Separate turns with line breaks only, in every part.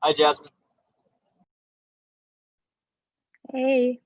Hi, Jasmine.
Hey.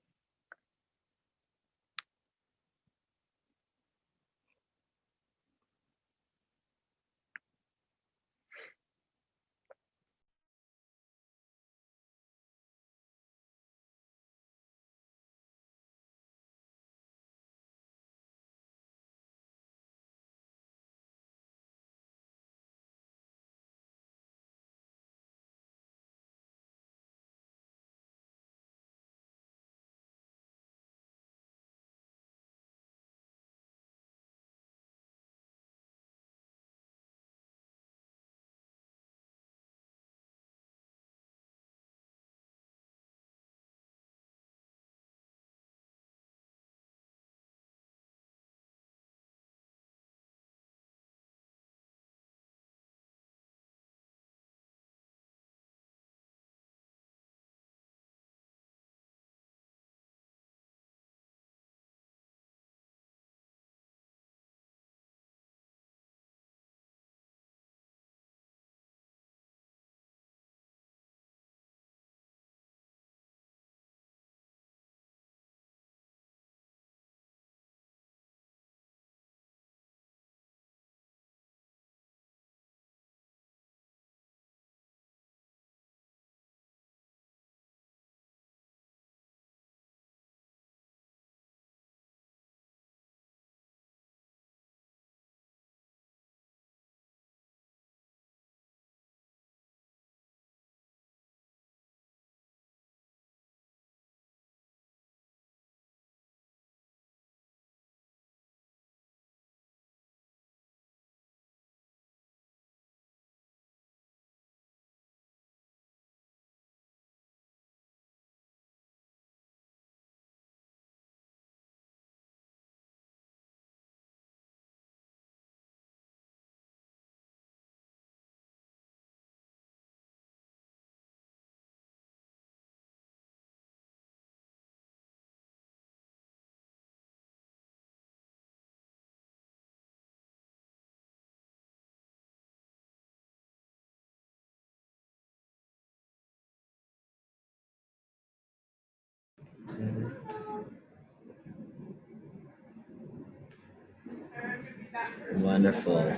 Wonderful.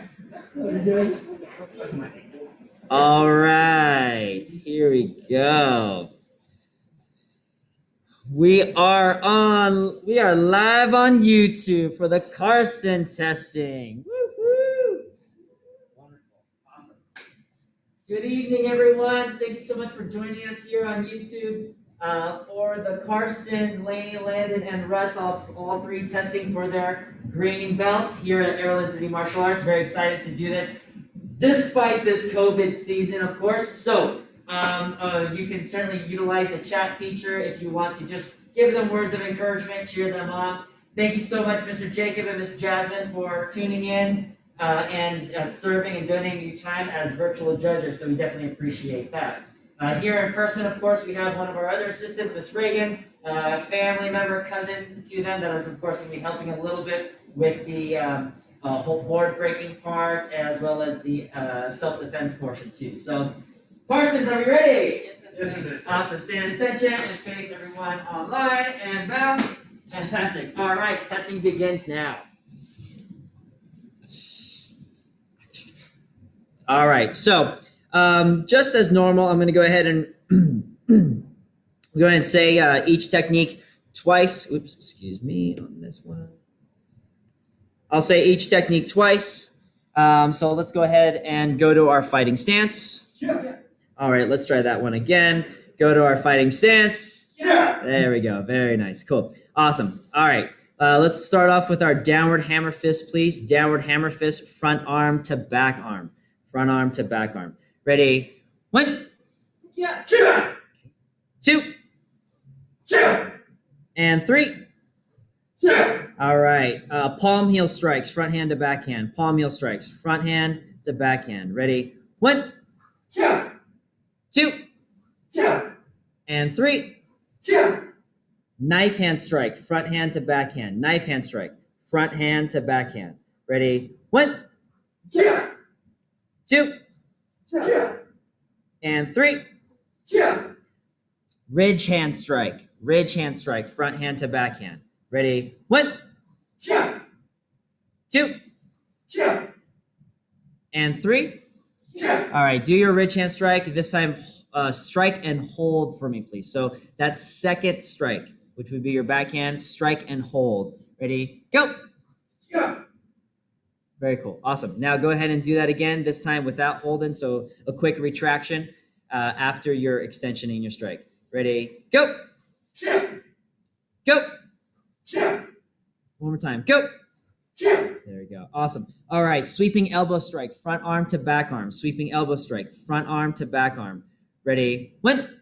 All right, here we go. We are live on YouTube for the Karsten testing. Woo-hoo. Wonderful. Awesome. Good evening, everyone. Thank you so much for joining us here on YouTube for the Karstens, Laney, Landon, and Russ, all three testing for their green belts here at Erolin 3D Martial Arts. Very excited to do this despite this COVID season, of course. So you can certainly utilize the chat feature if you want to just give them words of encouragement, cheer them on. Thank you so much, Mr. Jacob and Ms. Jasmine, for tuning in and serving and donating your time as virtual judges. So we definitely appreciate that. Here in person, of course, we have one of our other assistants, Ms. Reagan, family member, cousin to them that is, of course, going to be helping a little bit with the whole board breaking part as well as the self-defense portion too. So, Karsten, are you ready? Yes. Awesome. Stand at attention and face everyone online and bow. Fantastic. All right, testing begins now. All right, so just as normal, I'm going to go ahead and say each technique twice. Oops, excuse me on this one. I'll say each technique twice. So let's go ahead and go to our fighting stance. Yeah. All right, let's try that one again. Go to our fighting stance. Yeah. There we go. Very nice. Cool. Awesome. All right. Let's start off with our downward hammer fist, please. Downward hammer fist, front arm to back arm. Front arm to back arm. Ready? 1. Yeah. 2. Yeah. And 3. Yeah. All right. Palm heel strikes, front hand to backhand. Palm heel strikes, front hand to backhand. Ready? 1. Yeah. 2. Yeah. And 3. Yeah. Knife hand strike, front hand to backhand. Knife hand strike, front hand to backhand. Ready? 1. Yeah. 2. Yeah. And 3. Ridge hand strike. Ridge hand strike. Front hand to backhand. Ready? 1, 2, and 3. All right, do your ridge hand strike. This time, strike and hold for me, please. So that's second strike, which would be your backhand. Strike and hold. Ready? Go. Very cool. Awesome. Now go ahead and do that again, this time without holding. So a quick retraction after your extensioning your strike. Ready? Go. Go. One more time. Go. There we go. Awesome. All right. Sweeping elbow strike. Front arm to back arm. Sweeping elbow strike. Front arm to back arm. Ready? 1,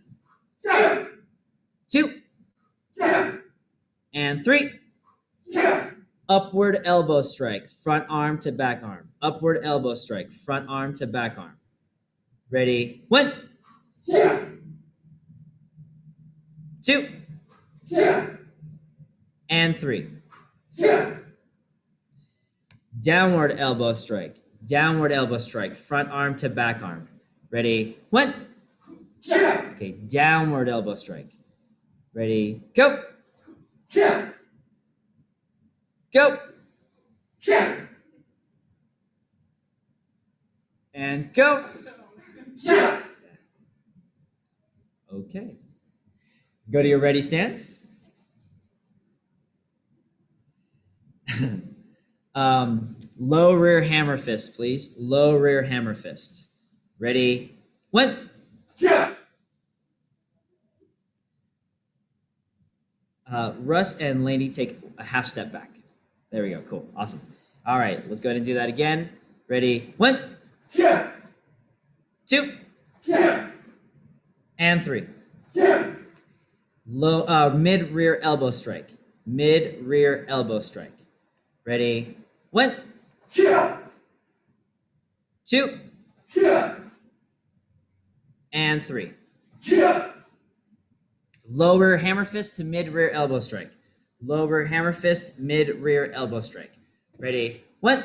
2, and 3. Upward elbow strike. Front arm to back arm. Upward elbow strike. Front arm to back arm. Ready? 1, 2, and 3. Downward elbow strike. Downward elbow strike. Front arm to back arm. Ready? 1. Okay, downward elbow strike. Ready? Go. Go. And go. Okay. Go to your ready stance. Low rear hammer fist, please. Low rear hammer fist. Ready? 1. Russ and Laney take a half step back. There we go. Cool. Awesome. All right. Let's go ahead and do that again. Ready? 1, 2, and 3. Low mid rear elbow strike. Mid rear elbow strike. Ready? 1, 2, and 3. Lower hammer fist to mid rear elbow strike. Lower hammer fist, mid rear elbow strike. Ready? 1.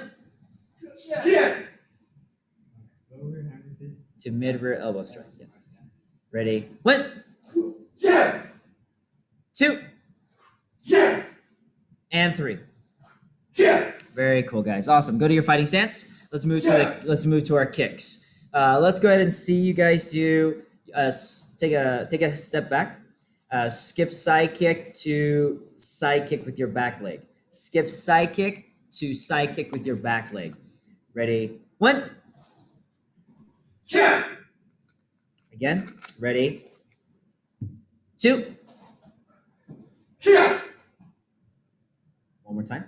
Lower hammer fist to mid rear elbow strike. Yes. Ready? 1, 2, and 3. Very cool, guys. Awesome. Go to your fighting stance. Let's move to our kicks. Let's go ahead and see you guys do. Take a step back. Skip side kick to side kick with your back leg. Skip side kick to side kick with your back leg. Ready? 1. Again. Ready? 2. One more time.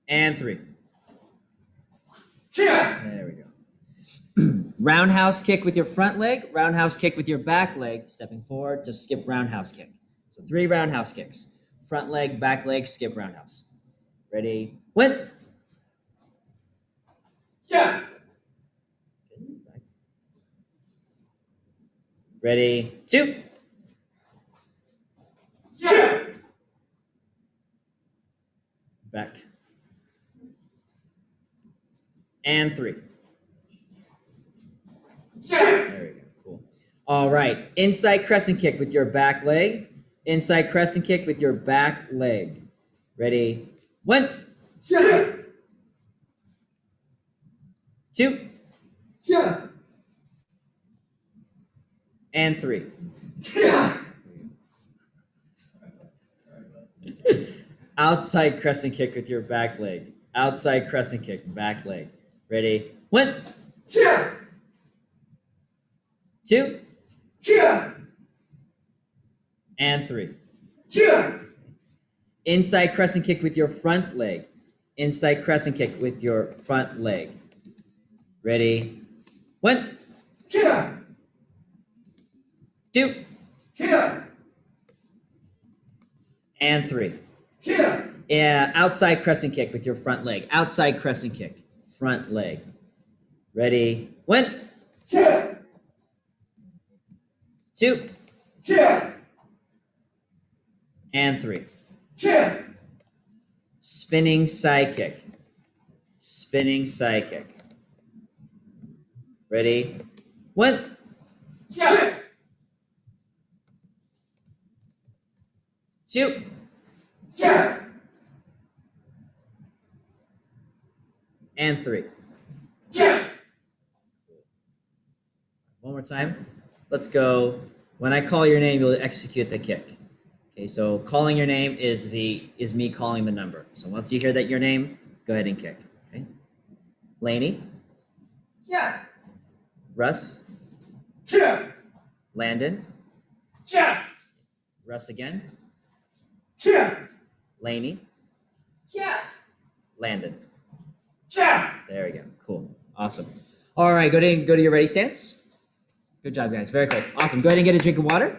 And 3. There we go. Roundhouse kick with your front leg, roundhouse kick with your back leg, stepping forward to skip roundhouse kick. So 3 roundhouse kicks. Front leg, back leg, skip roundhouse. Ready? 1. Ready? 2. Back. And 3. There we go. Cool. All right. Inside crescent kick with your back leg. Inside crescent kick with your back leg. Ready? 1. 2. And 3. Outside crescent kick with your back leg. Outside crescent kick, back leg. Ready? 1. 2. And 3. Inside crescent kick with your front leg. Inside crescent kick with your front leg. Ready? 1. 2. And 3. Yeah, outside crescent kick with your front leg. Outside crescent kick, front leg. Ready? 1. 2. And 3. Spinning side kick. Spinning side kick. Ready? 1. 2, and 3. One more time. Let's go. When I call your name, you'll execute the kick. Okay, so calling your name is me calling the number. So once you hear that your name, go ahead and kick. Okay. Laney.
Yeah.
Russ.
Yeah.
Landon.
Yeah.
Russ again.
Yeah.
Laney.
Yeah.
Landon.
Yeah.
There we go. Cool. Awesome. All right, go to your ready stance. Good job, guys. Very cool. Awesome. Go ahead and get a drink of water.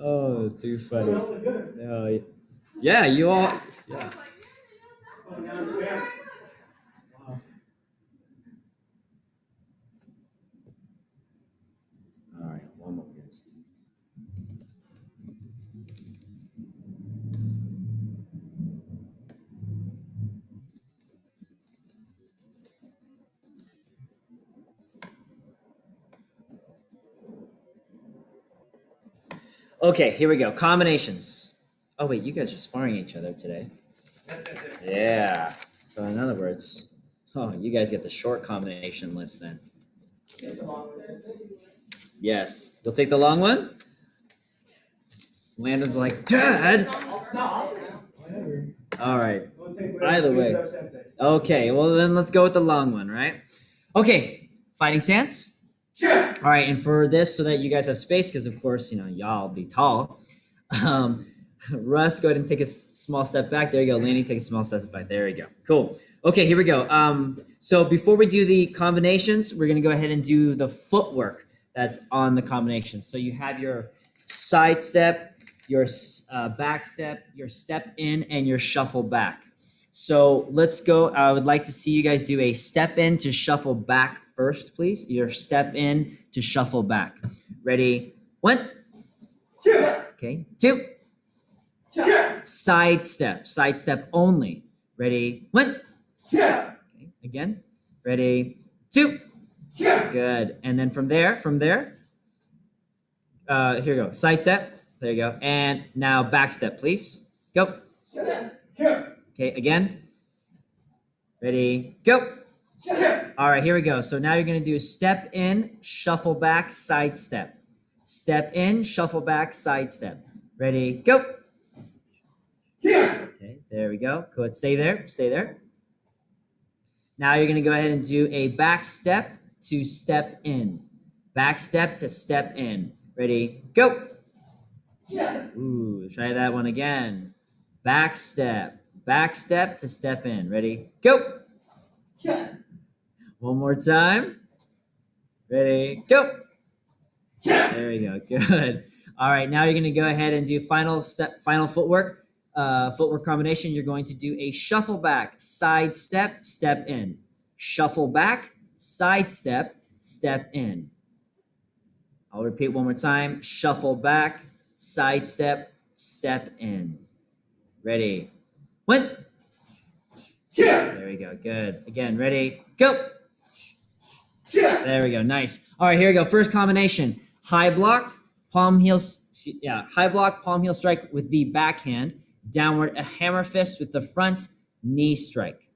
Oh, too funny. No, yeah, you all. Yeah. All right, one more, guys. Okay, here we go. Combinations. Oh wait, you guys are sparring each other today. Yeah. So in other words, oh, you guys get the short combination list then. Yes. You'll take the long one? Landon's like, Dad! All right. Either way. Okay, well then let's go with the long one, right? Okay, fighting stance. All right, and for this, so that you guys have space, because of course, y'all be tall. Russ, go ahead and take a small step back. There you go. Laney, take a small step back. There you go. Cool. Okay, here we go. So before we do the combinations, we're going to go ahead and do the footwork that's on the combination. So you have your side step, your back step, your step in, and your shuffle back. So let's go. I would like to see you guys do a step in to shuffle back first, please. Your step in to shuffle back. Ready? 1. Okay. 2. Side step only. Ready? 1. Okay. Again. Ready? 2. Good. And then from there, here we go. Side step. There you go. And now back step, please. Go. Okay. Again. Ready? Go. All right. Here we go. So now you're going to do step in, shuffle back, side step. Step in, shuffle back, side step. Ready? Go. Okay, there we go. Good. Stay there. Stay there. Now you're going to go ahead and do a back step to step in. Back step to step in. Ready? Go. Ooh, try that one again. Back step to step in. Ready? Go. One more time. Ready? Go. There we go. Good. All right, now you're going to go ahead and do final footwork. Footwork combination. You're going to do a shuffle back, side step, step in. Shuffle back, side step, step in. I'll repeat one more time. Shuffle back, side step, step in. Ready? 1. There we go. Good. Again, ready? Go. There we go. Nice. All right, here we go. First combination. High block, palm heels. Yeah, high block, palm heel strike with the backhand. Downward, a hammer fist with the front knee strike.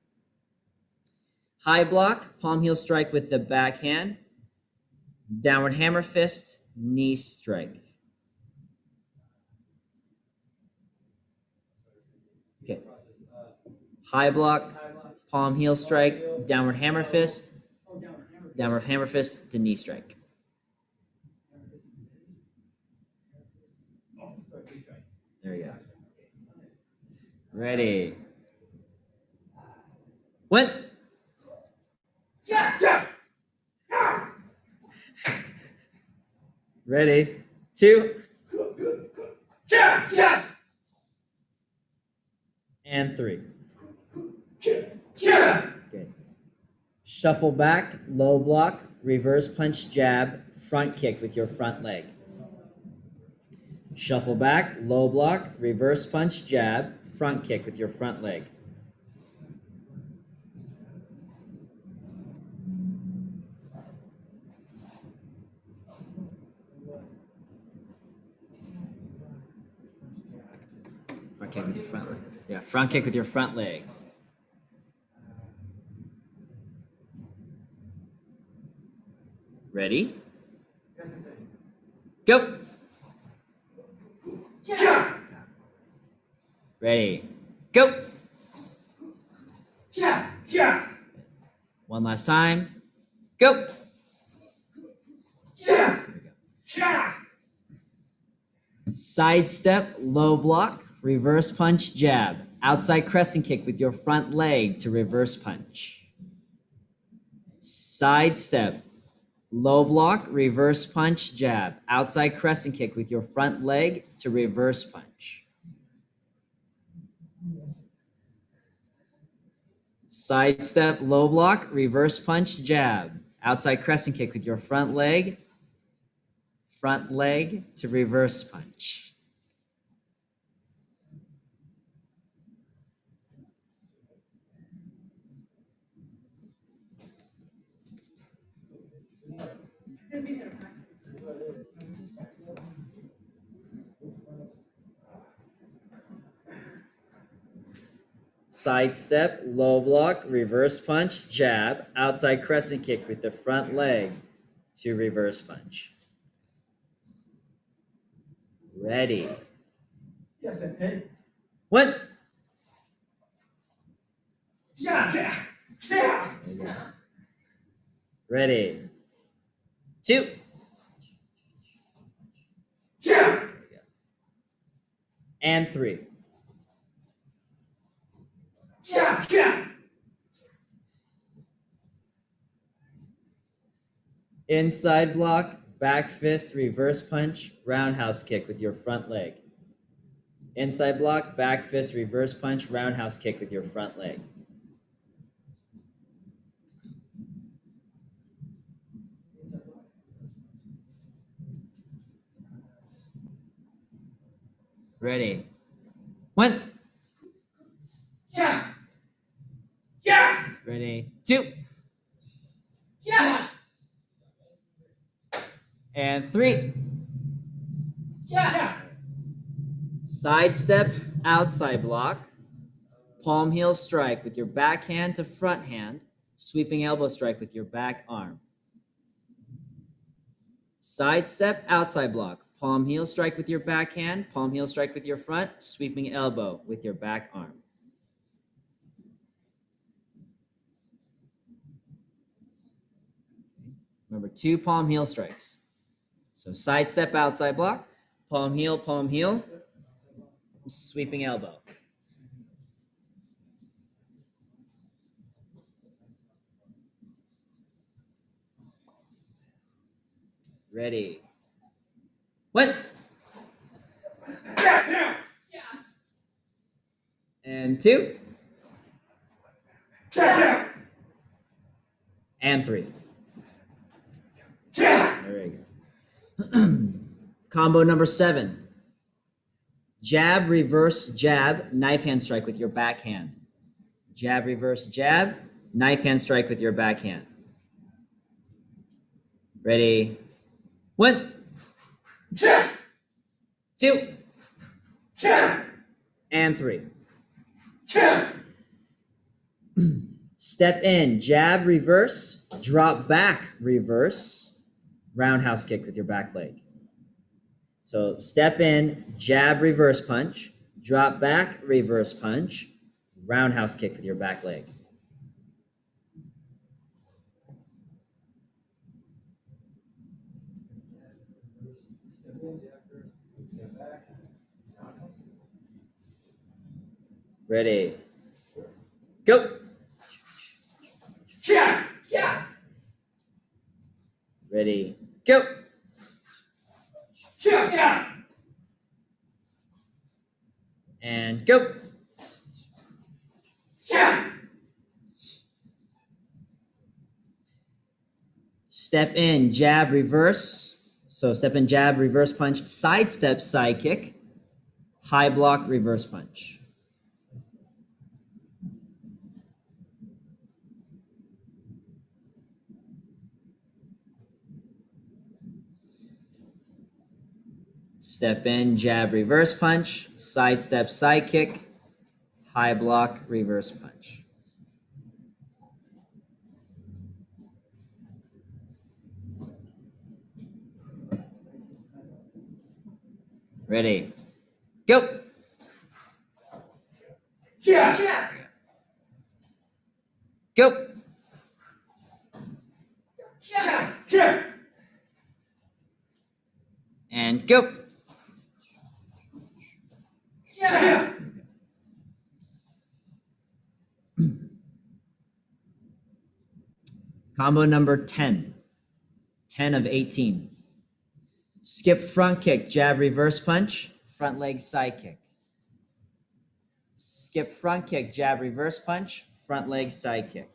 High block, palm heel strike with the backhand. Downward hammer fist, knee strike. Okay. High block, palm heel strike, downward hammer fist to knee strike. There we go. Ready. 1.
Jab. Jab.
Ready? 2.
Jab. Jab.
And 3.
Jab.
Okay. Shuffle back, low block, reverse punch, jab, front kick with your front leg. Shuffle back, low block, reverse punch, jab, front kick with your front leg. Front kick with your front leg. Yeah, front kick with your front leg. Ready? Go!
Jab.
Ready? Go!
Jab. Jab.
One last time. Go!
Jab. Jab.
Side step, low block, reverse punch, jab. Outside crescent kick with your front leg to reverse punch. Side step, low block, reverse punch, jab. Outside crescent kick with your front leg to reverse punch. Side step, low block, reverse punch, jab. Outside crescent kick with your front leg to reverse punch. Side step, low block, reverse punch, jab, outside crescent kick with the front leg to reverse punch. Ready?
Yes, that's it.
1.
Jab. Jab. Jab.
Ready? 2.
Jab.
And 3.
Jab. Jab.
Inside block, back fist, reverse punch, roundhouse kick with your front leg. Inside block, back fist, reverse punch, roundhouse kick with your front leg. Ready? 1.
Jab. Jab.
Ready? 2.
Jab.
And 3.
Jab.
Side step, outside block, palm heel strike with your backhand to front hand, sweeping elbow strike with your back arm. Side step, outside block, palm heel strike with your backhand, palm heel strike with your front, sweeping elbow with your back arm. Remember, 2 palm heel strikes. So side step, outside block, palm heel, sweeping elbow. Ready? 1.
Jab. Jab.
And 2.
Jab. Jab.
And 3.
Jab.
There you go. Combo number 7. Jab, reverse, jab, knife hand strike with your backhand. Jab, reverse, jab, knife hand strike with your backhand. Ready? 1,
Jab.
2,
Jab.
and 3.
Jab.
Step in, jab, reverse, drop back, reverse, roundhouse kick with your back leg. So step in, jab, reverse punch, drop back, reverse punch, roundhouse kick with your back leg. Ready? Go! Ready, go.
Yeah.
And go.
Yeah.
Step in, jab, reverse. So step in, jab, reverse punch, side step, side kick, high block, reverse punch. Step in, jab, reverse punch, side step, side kick, high block, reverse punch. Ready, go.
Yeah.
Go.
Yeah.
And go.
Yeah.
Combo number 10. 10 of 18. Skip front kick, jab, reverse punch, front leg, side kick. Skip front kick, jab, reverse punch, front leg, side kick.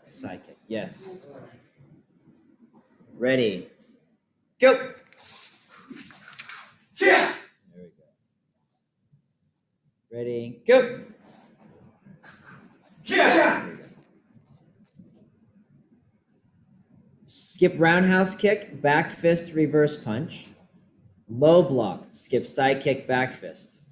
Side kick, yes. Ready, go.
Yeah.
There we go. Ready, go.
Yeah.
Skip roundhouse kick, back fist, reverse punch. Low block, skip side kick, back fist.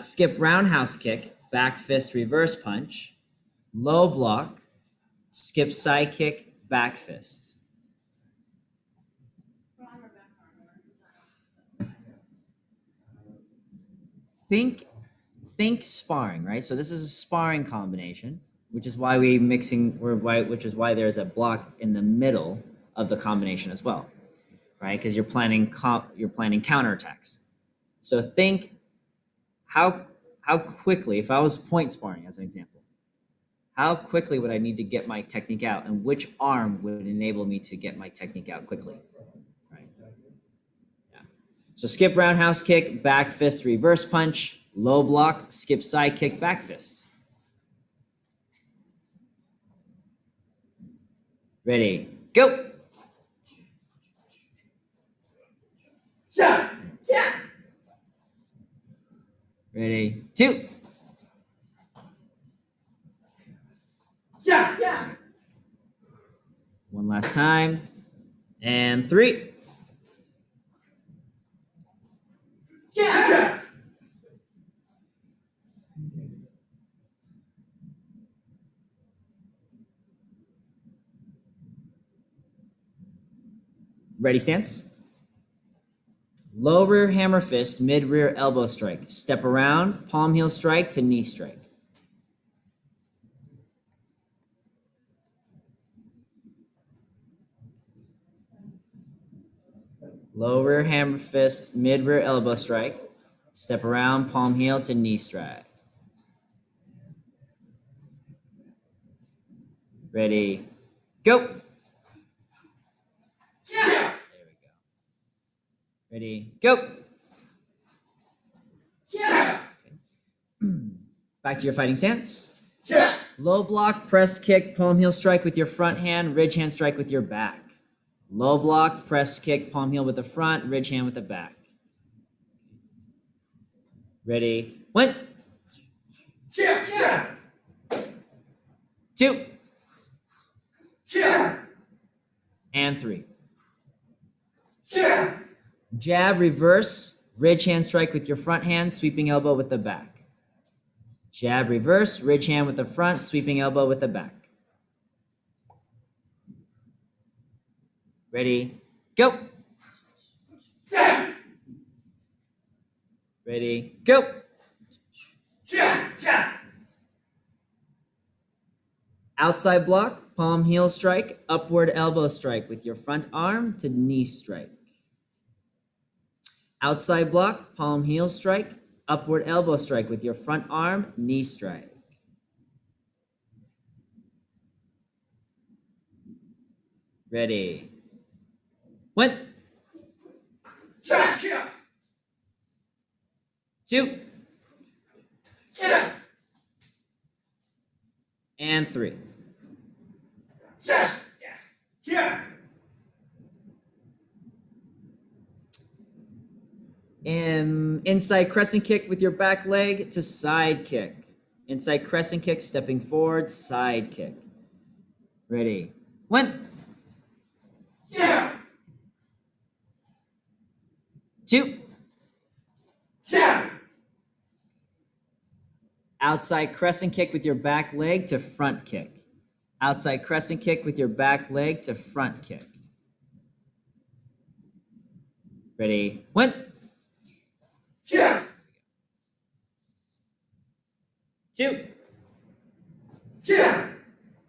Skip roundhouse kick, back fist, reverse punch. Low block, skip side kick, back fist. Think sparring, right? So this is a sparring combination, which is why which is why there's a block in the middle of the combination as well, right? Because you're planning counterattacks. So think how quickly, if I was point sparring as an example, how quickly would I need to get my technique out, and which arm would enable me to get my technique out quickly? Right. Yeah. So skip roundhouse kick, back fist, reverse punch. Low block, skip side kick, back fist. Ready, go.
Yeah.
Ready, 2.
Yeah.
One last time. And 3.
Yeah.
Ready, stance. Low rear hammer fist, mid rear elbow strike. Step around, palm heel strike to knee strike. Low rear hammer fist, mid rear elbow strike. Step around, palm heel to knee strike. Ready, go.
Yeah.
There we go. Ready, go.
Yeah.
Back to your fighting stance.
Yeah.
Low block, press kick, palm heel strike with your front hand, ridge hand strike with your back. Low block, press kick, palm heel with the front, ridge hand with the back. Ready, 1,
Yeah.
2,
Yeah.
and 3.
Yeah.
Jab, reverse, ridge hand strike with your front hand, sweeping elbow with the back. Jab, reverse, ridge hand with the front, sweeping elbow with the back. Ready, go.
Yeah.
Ready, go. Outside block, palm heel strike, upward elbow strike with your front arm to knee strike. Outside block, palm heel strike, upward elbow strike with your front arm, knee strike. Ready. 1, 2, and 3. And inside crescent kick with your back leg to side kick. Inside crescent kick, stepping forward, side kick. Ready. 1, 2. Outside crescent kick with your back leg to front kick. Outside crescent kick with your back leg to front kick. Ready. 1, 2.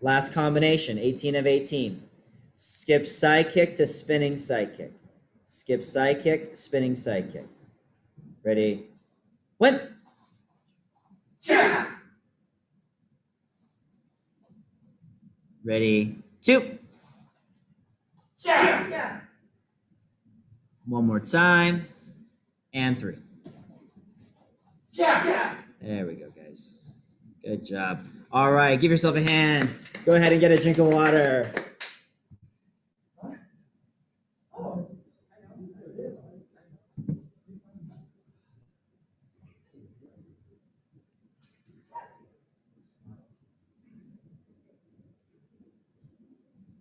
Last combination, 18 of 18. Skip side kick to spinning side kick. Skip side kick, spinning side kick. Ready. 1, 2. One more time. And 3. There we go, guys. Good job. All right, give yourself a hand. Go ahead and get a drink of water.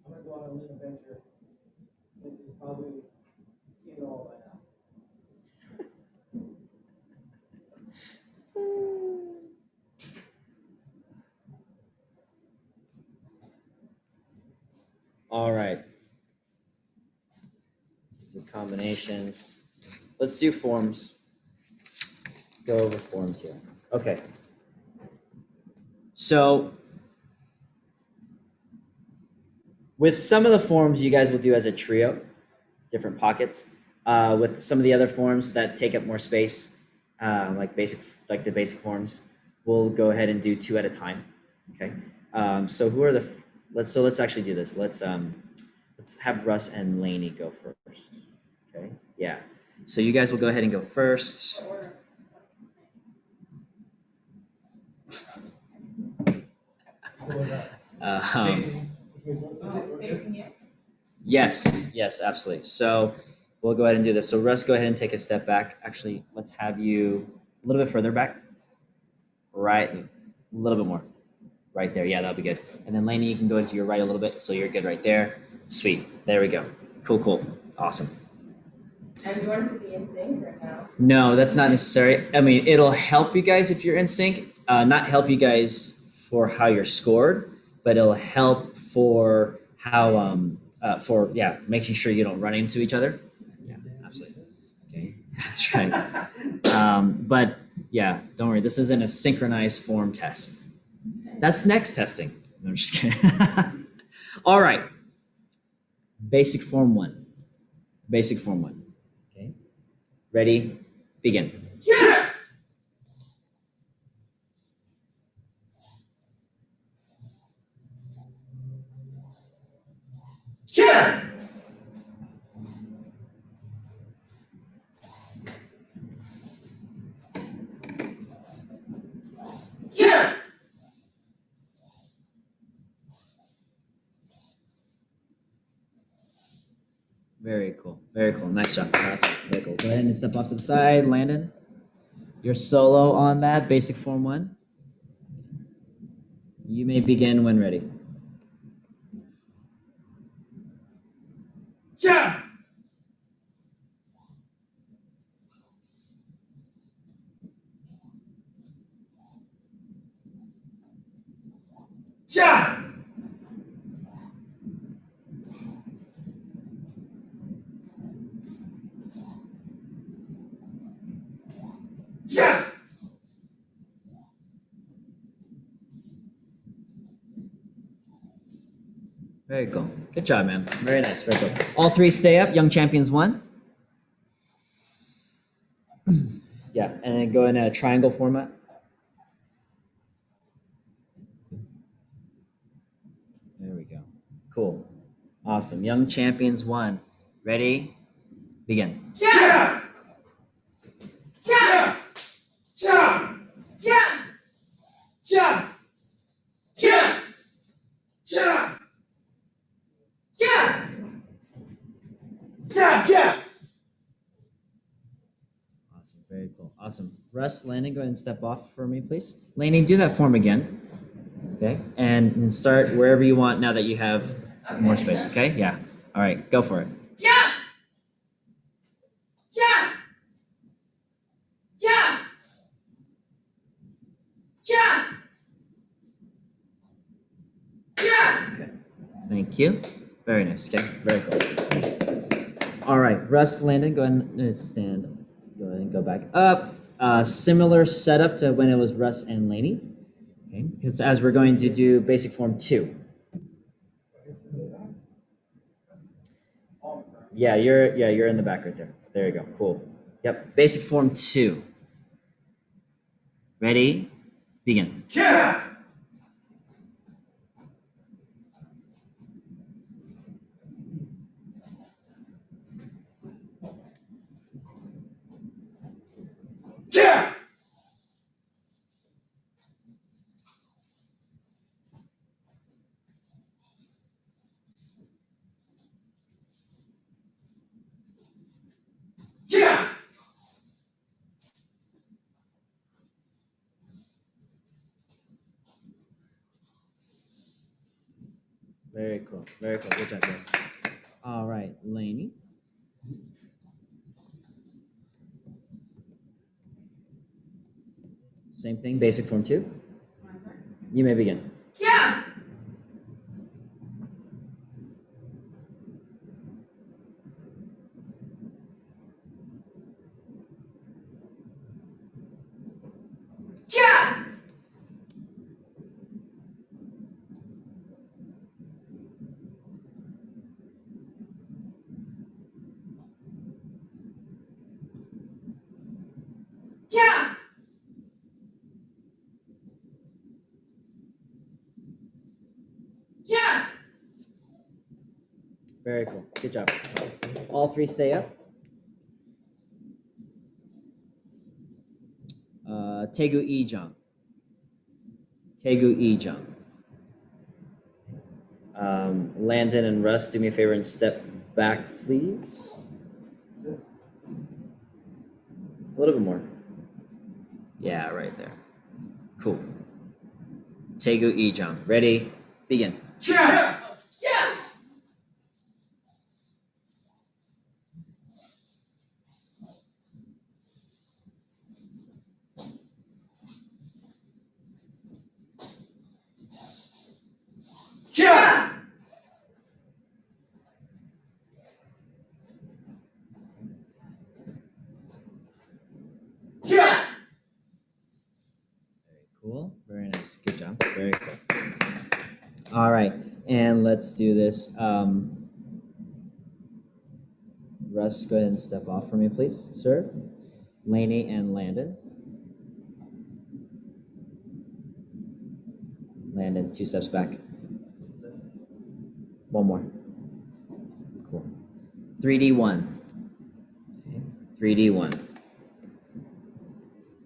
I'm gonna go on a little venture since you've probably seen it all by now.
All right. Do combinations. Let's do forms. Let's go over forms here. Okay. So with some of the forms you guys will do as a trio, different pockets. With some of the other forms that take up more space, like the basic forms, we'll go ahead and do 2 at a time. Okay. So who are the let's actually do this. Let's have Russ and Laney go first. Okay. Yeah. So you guys will go ahead and go first. Yes, absolutely. So we'll go ahead and do this. So Russ, go ahead and take a step back. Actually, let's have you a little bit further back. Right, a little bit more. Right there. Yeah, that'll be good. And then Laney, you can go to your right a little bit. So you're good right there. Sweet. There we go. Cool. Awesome.
And do you want us to be in sync or no?
No, that's not necessary. I mean, it'll help you guys if you're in sync. Not help you guys for how you're scored, but it'll help for how making sure you don't run into each other. Yeah, absolutely. Okay, that's right. But yeah, don't worry. This isn't a synchronized form test. That's next testing. No, I'm just kidding. All right. Basic form 1. Basic form 1. Okay. Ready? Begin.
Yeah! Yeah! Yeah!
Very cool. Nice job. Awesome. Very cool. Go ahead and step off to the side, Landon. You're solo on that, basic form 1. You may begin when ready.
Yeah! Yeah!
Very cool. Good job, man. Very nice. Very cool. All three stay up. Young champions won. Yeah, and then go in a triangle format. There we go. Cool. Awesome. Young champions won. Ready? Begin.
Jump! Jump! Jump!
Jump!
Jump! Jump! Jump!
Jump!
Jump! Jump!
Awesome. Very cool. Awesome. Russ, Landon, go ahead and step off for me, please. Laney, do that form again. Okay. And start wherever you want now that you have more space. Okay? Yeah. All right. Go for it.
Jump! Jump! Jump! Jump! Jump!
Okay. Thank you. Very nice. Okay. Very cool. All right. Russ, Landon, go ahead and stand. Go ahead and go back up. Similar setup to when it was Russ and Laney. Okay. Because as we're going to do basic form 2. Yeah, you're in the back right there. There you go. Cool. Yep. Basic form 2. Ready? Begin.
Jump! Jump! Jump!
Very cool. Very cool. Good job, guys. All right, Laney. Same thing, basic form 2. You may begin.
Jump! Jump! Jump! Jump!
Very cool. Good job. All three stay up. Tegu E jump. Tegu E jump. Landon and Russ, do me a favor and step back, please. A little bit more. Yeah, right there. Cool. Tegu E jump. Ready? Begin.
Jump!
Jump!
Jump! Jump!
Very cool. Very nice. Good job. Very cool. All right. And let's do this. Russ, go ahead and step off for me, please, sir. Laney and Landon. Landon, 2 steps back. One more. Cool. 3D1. Okay. 3D1.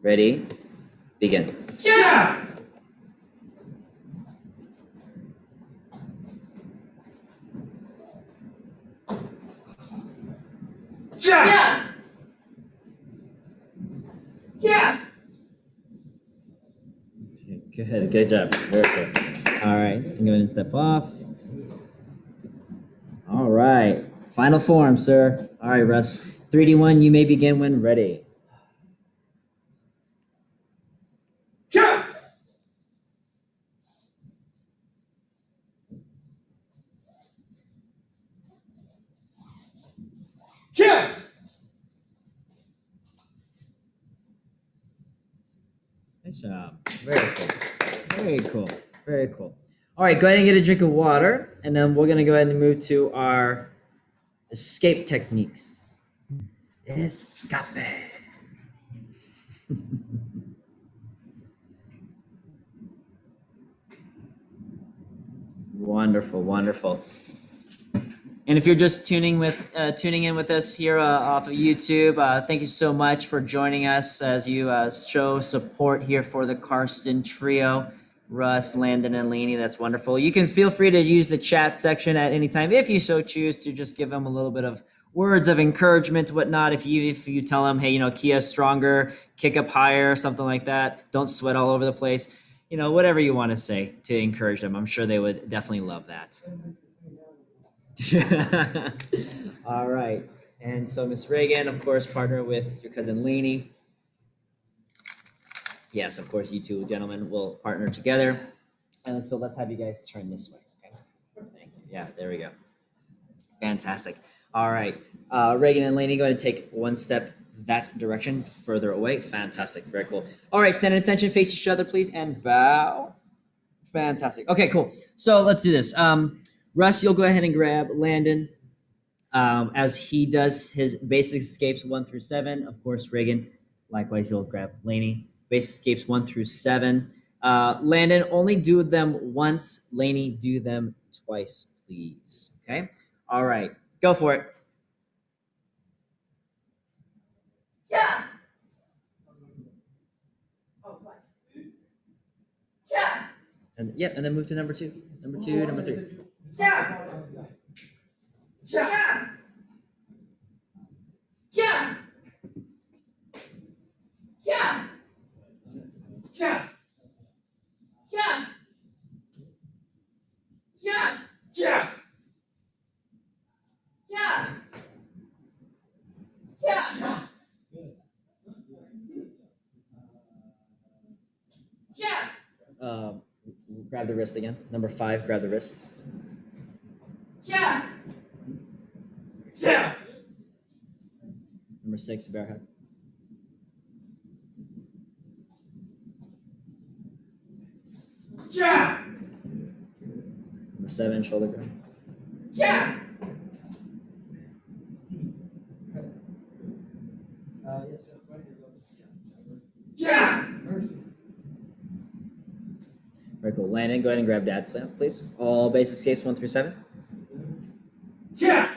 Ready? Begin.
Jump! Jump!
Jump! Jump!
Okay, good. Good job. Very good. All right. Go ahead and step off. All right. Final form, sir. All right, Russ. 3D1, you may begin when ready.
Jump! Jump!
Nice job. Very cool. Very cool. Very cool. All right, go ahead and get a drink of water, and then we're gonna go ahead and move to our escape techniques. Escape. Wonderful, wonderful. And if you're just tuning in with us here off of YouTube, thank you so much for joining us as you show support here for the Karsten trio, Russ, Landon, and Laney. That's wonderful. You can feel free to use the chat section at any time if you so choose to just give them a little bit of words of encouragement, whatnot. If you tell them, hey, Kia stronger, kick up higher, something like that. Don't sweat all over the place. Whatever you want to say to encourage them. I'm sure they would definitely love that. All right. And so Miss Reagan, of course, partner with your cousin Laney. Yes, of course, you two gentlemen will partner together. And so let's have you guys turn this way. Okay. Thank you. Yeah, there we go. Fantastic. All right. Reagan and Laney, go ahead and take one step that direction further away. Fantastic. Very cool. All right. Stand at attention. Face each other, please, and bow. Fantastic. Okay, cool. So let's do this. Russ, you'll go ahead and grab Landon as he does his basic escapes 1 through 7. Of course, Reagan, likewise, you'll grab Laney. Basic escapes 1 through 7. Landon, only do them once. Laney, do them twice, please. Okay? All right. Go for it.
Yeah. Yeah.
And then move to number 2. Number 2, number 3.
Yeah. Yeah. Yeah. Yeah.
Jump.
Yeah. Yeah.
Jump.
Yeah. Yeah. Yeah.
Grab the wrist again. Number 5, grab the wrist.
Yeah.
Yeah.
Number 6, bear hug.
Jump.
Number 7, shoulder grab.
Yeah. Yeah.
Very cool. Landon, go ahead and grab Dad, please. All basic escapes 1 through 7.
Yeah.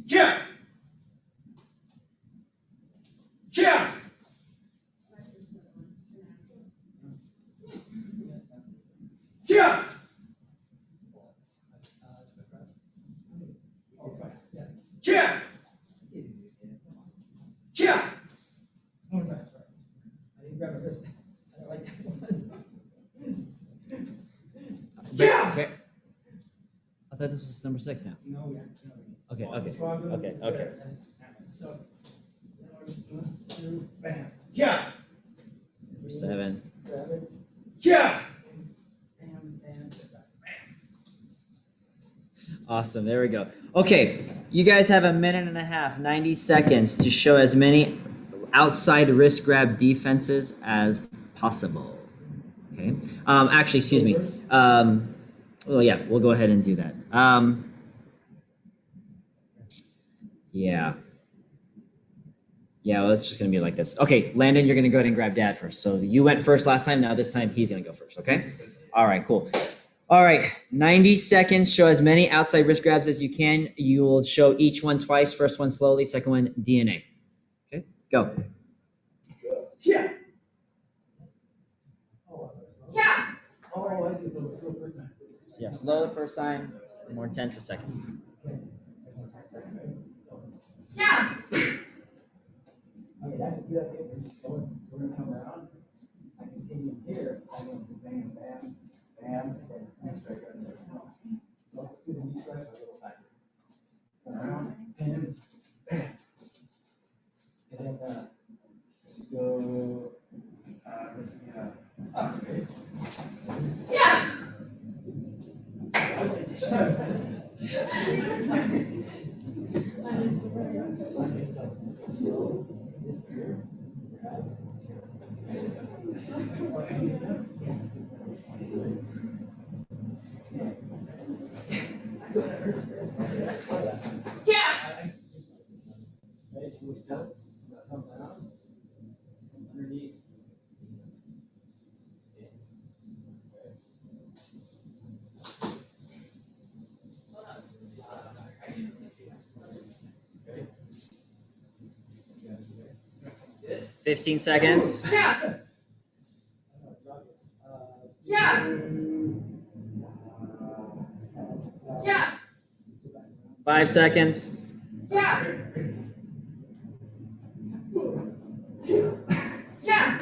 Yeah. Yeah. Yeah. Yeah. Yeah.
I didn't grab a wrist. I don't like that one.
Yeah.
Okay. I thought this was number 6 now.
No, it's not.
Okay.
So, 1, 2, bam.
Yeah.
Number 7.
Grab it.
Yeah.
Bam, bam, bam.
Awesome. There we go. Okay. You guys have a minute and a half, 90 seconds to show as many outside wrist grab defenses as possible. Okay. Actually, excuse me. Well, yeah, we'll go ahead and do that. Yeah. Yeah, well, it's just going to be like this. Okay, Landon, you're going to go ahead and grab Dad first. So you went first last time. Now this time he's going to go first, okay? All right, cool. All right, 90 seconds. Show as many outside wrist grabs as you can. You will show each one twice. First one slowly, second one DNA. Okay, go.
Yeah.
Yeah.
Oh, I see. So it's the first time.
Yeah, slow the first time, more intense the second.
Yeah.
Okay, that's a good idea. So we're gonna come around. I continue here. I'm going to bam, bam, bam, and then next strike right there. So let's do the knee strikes a little tighter. Come around, bam, bam. And then let's just go. Okay.
Yeah. Yeah.
Ready to move down? Come down. Underneath.
Good. 15 seconds.
Yeah. Yeah. Yeah.
5 seconds.
Yeah. Yeah.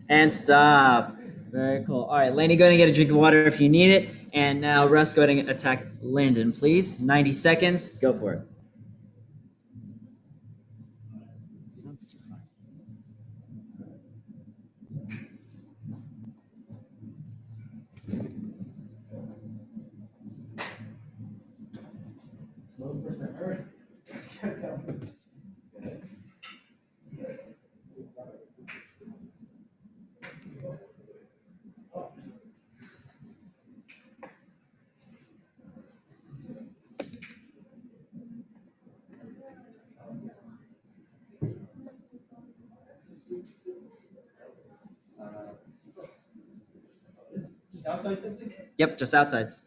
And stop. Very cool. All right, Laney, go ahead and get a drink of water if you need it. And now, Russ, go ahead and attack Landon, please. 90 seconds. Go for it. Sounds too far.
Slow percent. Hurry. Just outside sensing?
Yep, just outsides.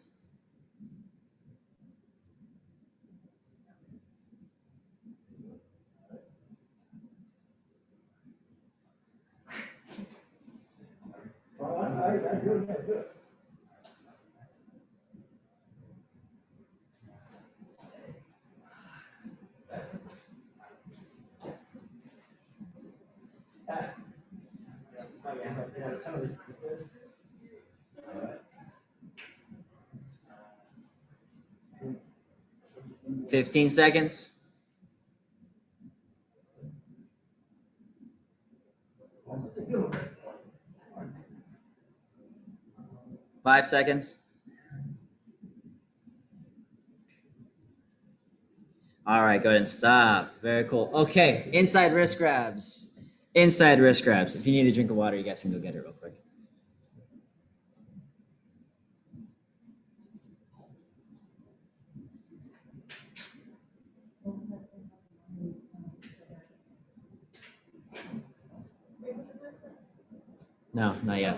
I really have this. Alright.
15 seconds.
That's a good one.
5 seconds. All right, go ahead and stop. Very cool. Okay, inside wrist grabs. Inside wrist grabs. If you need a drink of water, you guys can go get it real quick. No, not yet.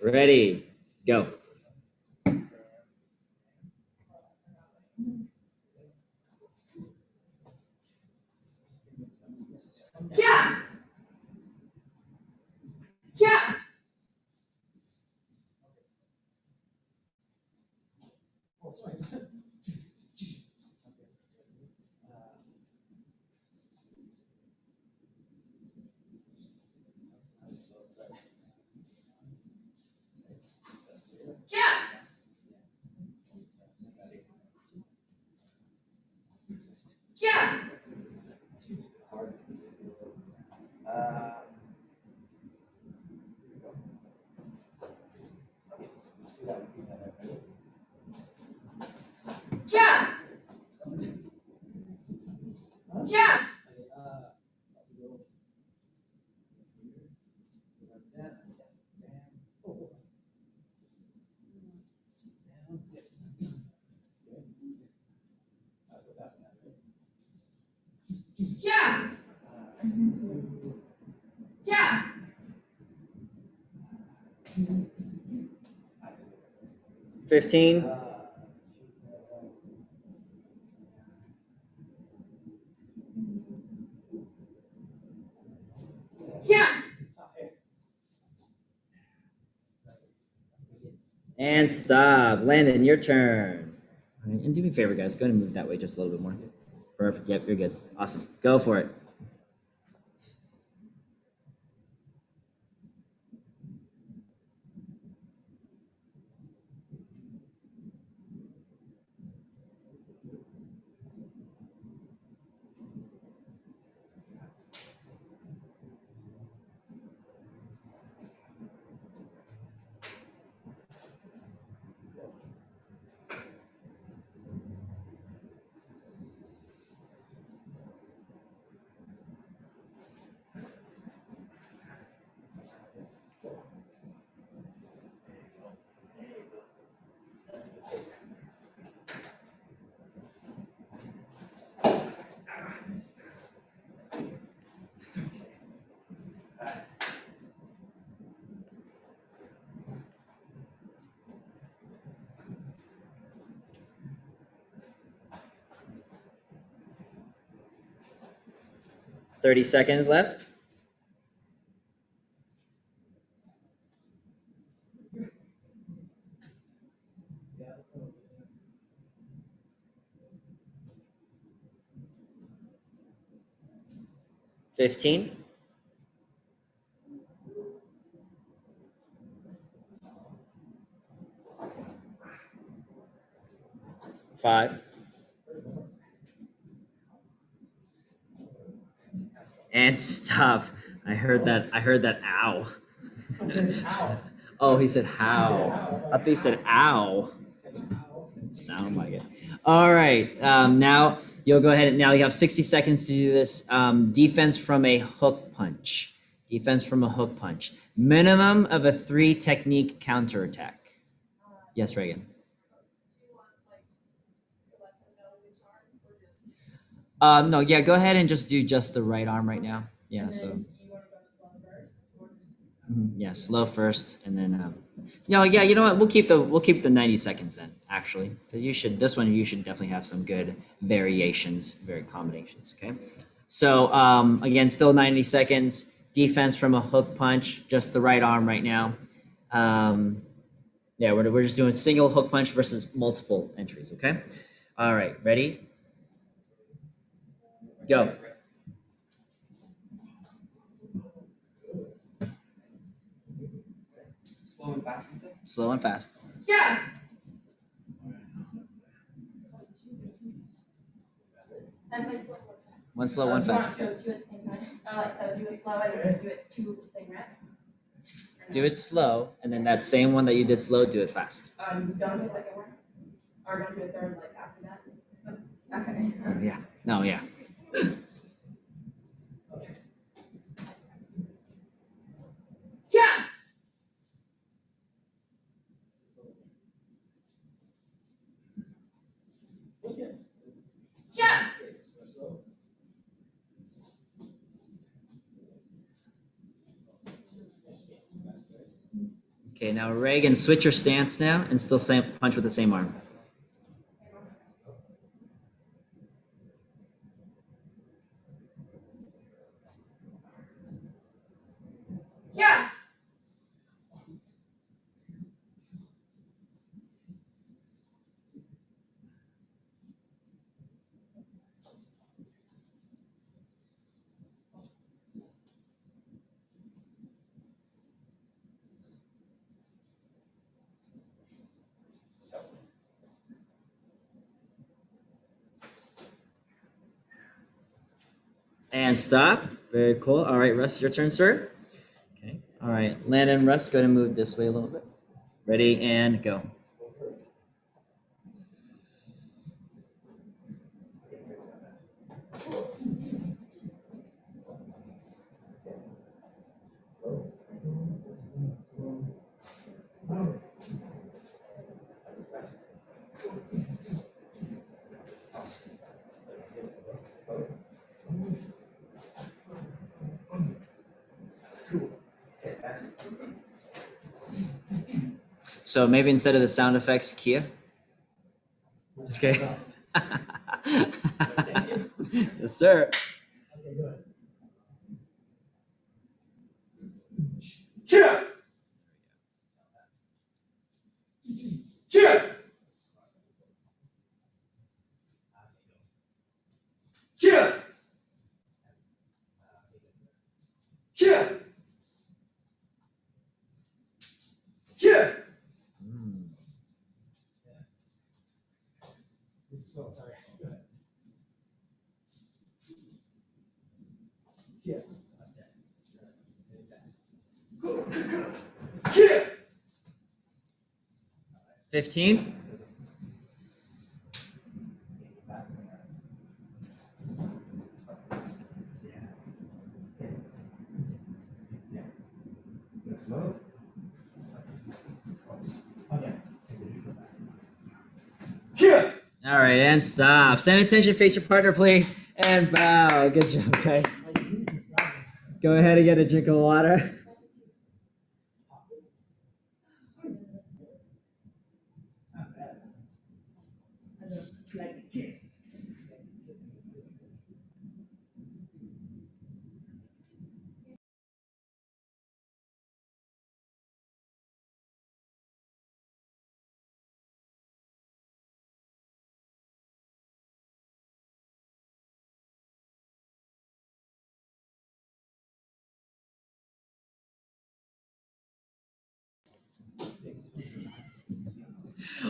Ready, go.
Yeah. Yeah.
Oh, sorry.
Yeah. Yeah. Yeah. Yeah. Yeah. Yeah.
15.
Yeah.
And stop. Landon, your turn. All right, and do me a favor, guys. Go ahead and move that way just a little bit more. Perfect. Yep, you're good. Awesome. Go for it. 30 seconds left. $15. 5. And stop. I heard that. Ow.
I said, ow.
Oh, he said how. I thought he said ow. Sound like it. All right. Now you'll go ahead and now you have 60 seconds to do this. Defense from a hook punch. Defense from a hook punch. Minimum of a 3 technique counterattack. Yes, Reagan.
Do you want like to let them know which arm or just?
No, yeah, go ahead and just do just the right arm right now. Yeah,
And
so
then do you want to go slow first or just?
yeah, slow first, and then yeah, you know what? We'll keep the 90 seconds then, actually, because you should definitely have some good variations, combinations. Okay, so again, still 90 seconds. Defense from a hook punch, just the right arm right now. Yeah, we're just doing single hook punch versus multiple entries. Okay, all right, ready? Go.
Slow and fast, you say?
Slow and fast.
Yeah. Sometimes slow.
One slow, one fast.
Do it at the same time. Like so, do it slow and then just do it 2 at the same rep.
Do it slow, and then that same one that you did slow, do it fast.
Don't do a second one, or don't do a third like after that. Okay.
Oh, yeah. No, yeah.
Yeah. Yeah.
Okay, now Reagan, switch your stance now, and still same punch with the same arm.
Yeah.
And stop. Very cool. All right, Russ, your turn, sir. Okay. All right, Landon, Russ, go ahead and move this way a little bit. Ready, and go. So maybe instead of the sound effects, Kia. Okay. Yes, sir.
Okay, good.
Yeah. Yeah. Yeah. Yeah. Yeah.
This is slow, sorry. Go ahead. Yeah.
Yeah.
15.
Slow. Okay.
Yeah.
All right, and stop. Stand attention, face your partner, please, and bow. Good job, guys. Go ahead and get a drink of water.
Like a kiss.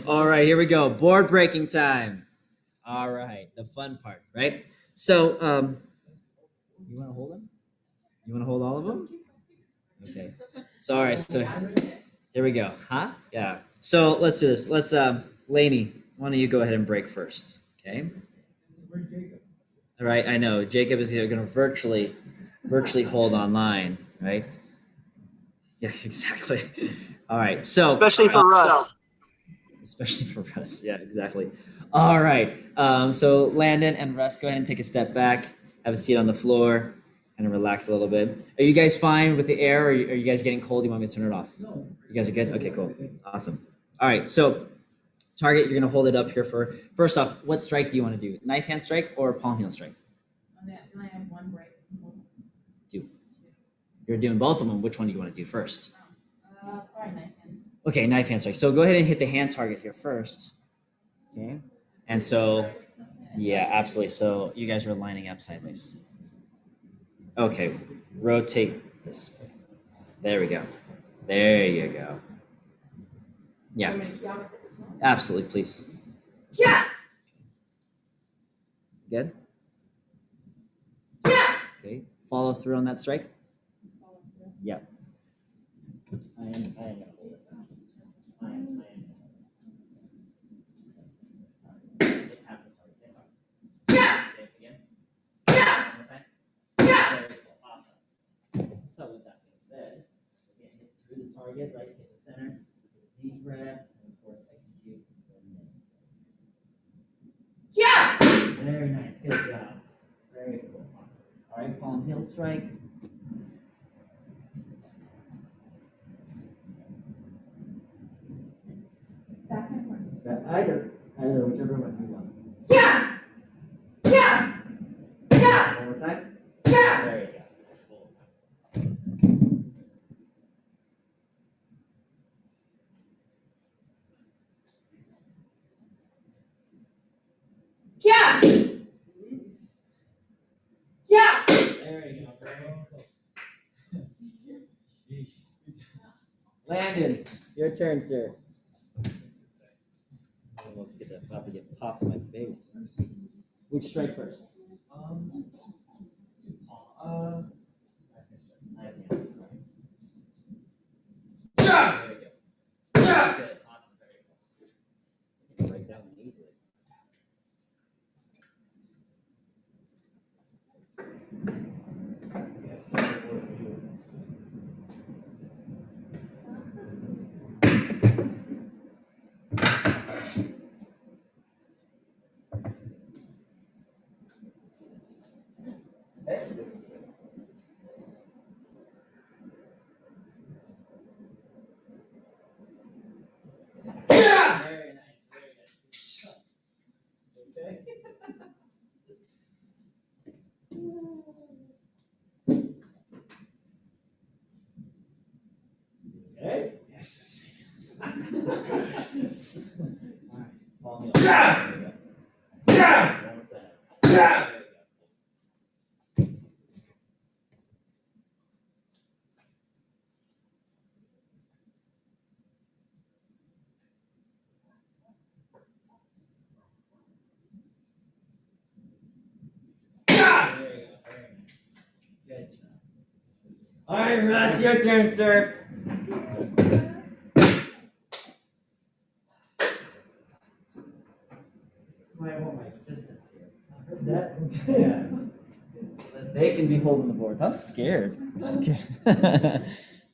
All right, here we go. Board breaking time. All right, the fun part, right? So, you want to hold them? You want to hold all of them? Okay. So, all right. So, here we go. Huh? Yeah. So let's do this. Let's, Laney, why don't you go ahead and break first? Okay.
Where's Jacob?
All right. I know Jacob is going to virtually hold online, right? Yeah, exactly. All right. So,
Especially for Russ.
especially for Russ. Yeah, exactly. All right. So Landon and Russ, go ahead and take a step back, have a seat on the floor, and relax a little bit. Are you guys fine with the air, or are you guys getting cold? You want me to turn it off?
No.
You guys are good? Okay, cool. Awesome. All right. So target, you're going to hold it up here for, first off, what strike do you want to do? Knife hand strike or palm heel strike?
On that, can I have one break?
Two. You're doing both of them. Which one do you want to do first?
Probably knife hand.
Okay, knife hand strike. So go ahead and hit the hand target here first. Okay. And so, yeah, absolutely. So you guys are lining up sideways. Okay, rotate this way. There we go. There you go. Yeah, absolutely, please.
Yeah.
Good? Okay, follow through on that strike? Yeah. I am gonna hold this. I am. Get past the target. Get hard. Okay, again. One more time. Very cool. Awesome. So with that being said, again, hit through the target, right? Hit the center, take a deep breath, and of course execute when necessary.
Yeah.
Very nice. Good job. Very cool. Awesome. All right, palm heel strike. Either, whichever one you want.
Yeah. Yeah. Yeah.
One more time.
Yeah.
There you go.
Yeah. Yeah.
There you go. Landon, your turn, sir. Almost about to get popped in my face. Which strike first?
Yeah.
There you go.
Yeah.
Good. Awesome. Very cool. You can break that one easily. Okay, this is it.
Yeah.
Very nice. Very nice. Okay. Okay. Yes. All right. Palm heel.
Yeah.
There you go.
Yeah.
One more time.
Yeah.
There you go.
Yeah.
There you go. Very nice. Good job. All right, Russ, your turn, sir. This is why I want my assistants here. I heard that. Yeah. So that they can be holding the board. I'm scared. I'm just kidding.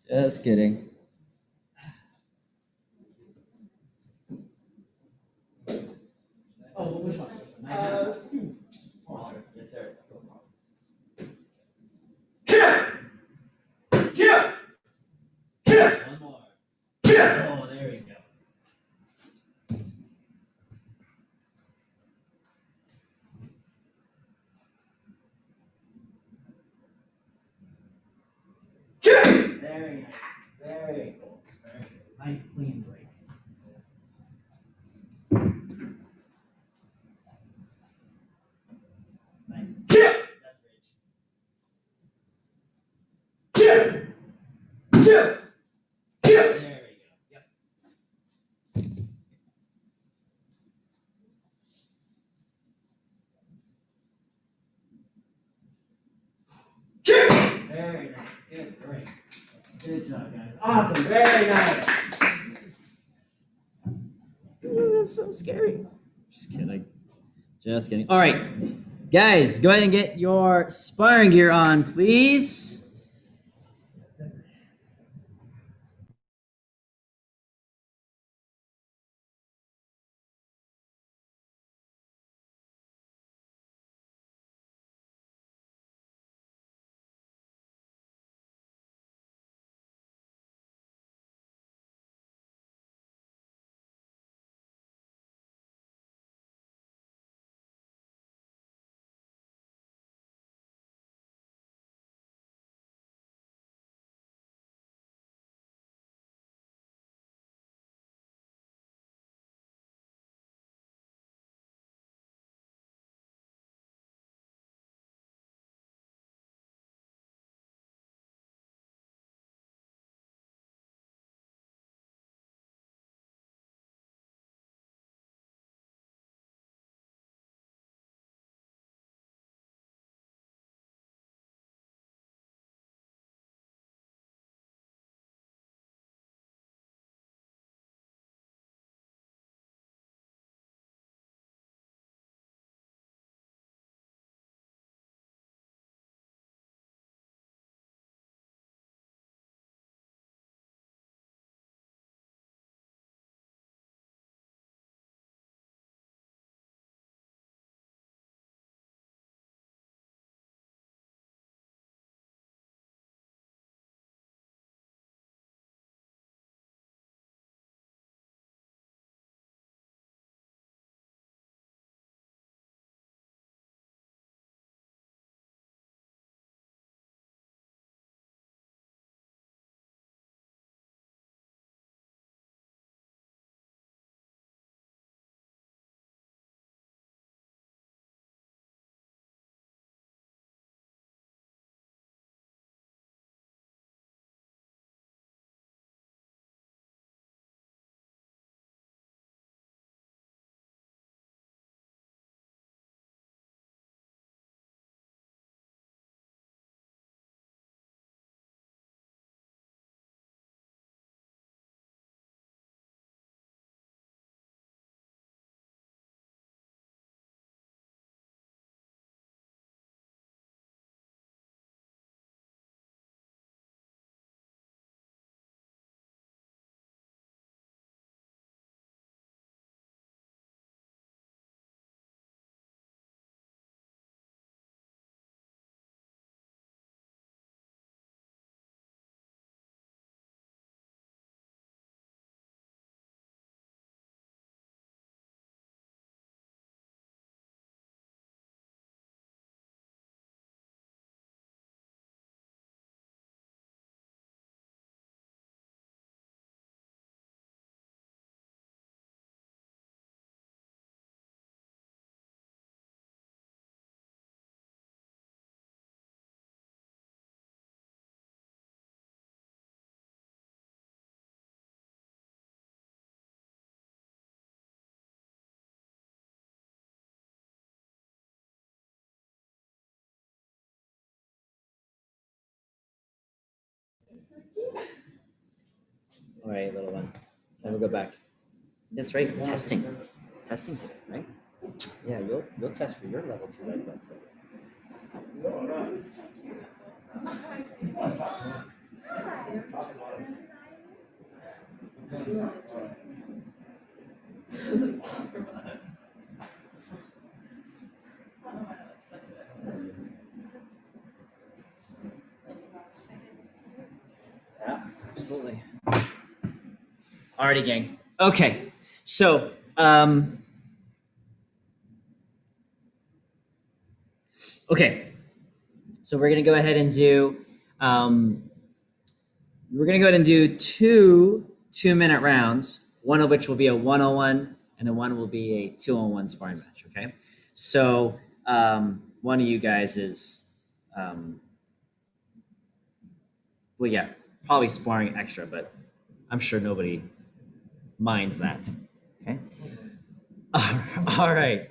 Just kidding. Oh, which one? Yes, sir.
Yeah. Yeah. Yeah.
One more.
Yeah.
Oh, there you go.
Yeah.
Very nice. Very cool. Very cool. Nice clean break. Nice.
Yeah.
That's rich.
Yeah. Yeah. Yeah.
There we go. Yep. Awesome. Very nice. Ooh, that's so scary. Just kidding. Just kidding. All right, guys, go ahead and get your sparring gear on, please. All right, little one. Then we'll go back. That's right. Testing. Testing today, right? Yeah, you'll test for your level 2 red blood cell. Yeah, absolutely. Alrighty, gang. Okay, so okay, so we're gonna go ahead and do two 2-minute rounds. One of which will be a 1-on-1, and then one will be a 2-on-1 sparring match. Okay, so one of you guys is well, yeah, probably sparring extra, but I'm sure nobody minds that. Okay. All right.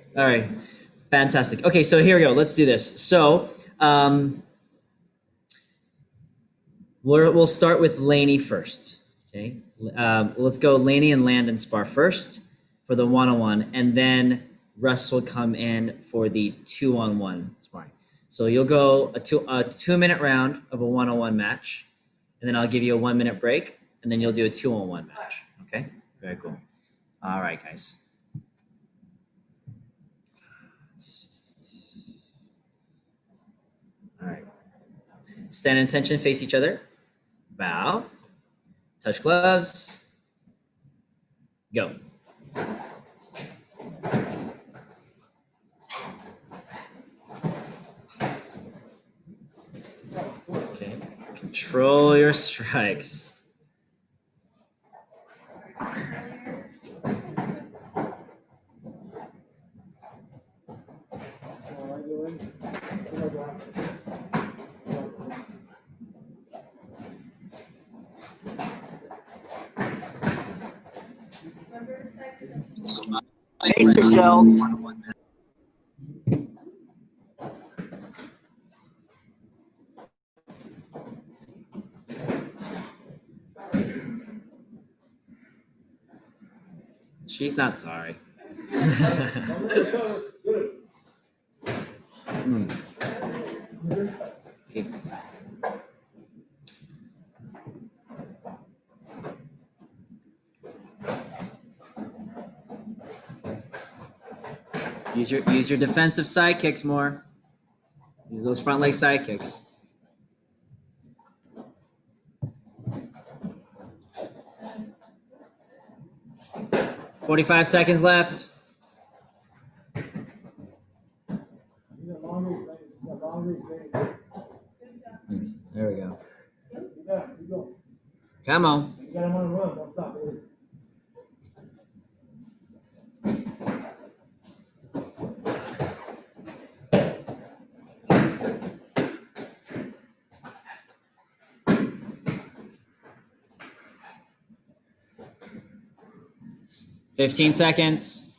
Fantastic. Okay, so here we go. Let's do this. So, We'll start with Laney first. Okay. Let's go Laney and Landon spar first for the 1-on-1, and then Russ will come in for the 2-on-1 sparring. So you'll go a 2-minute round of a 1-on-1 match, and then I'll give you a 1-minute break, and then you'll do a 2-on-1 match. Okay. Very cool. All right, guys. All right. Stand in attention, face each other. Bow. Touch gloves. Go. Okay. Control your strikes.
Remember to sex them.
Pace yourselves.
She's not sorry. Okay. Use your defensive side kicks more. Use those front leg side kicks. "45 seconds left." Nice. There we go. Come on. 15 seconds.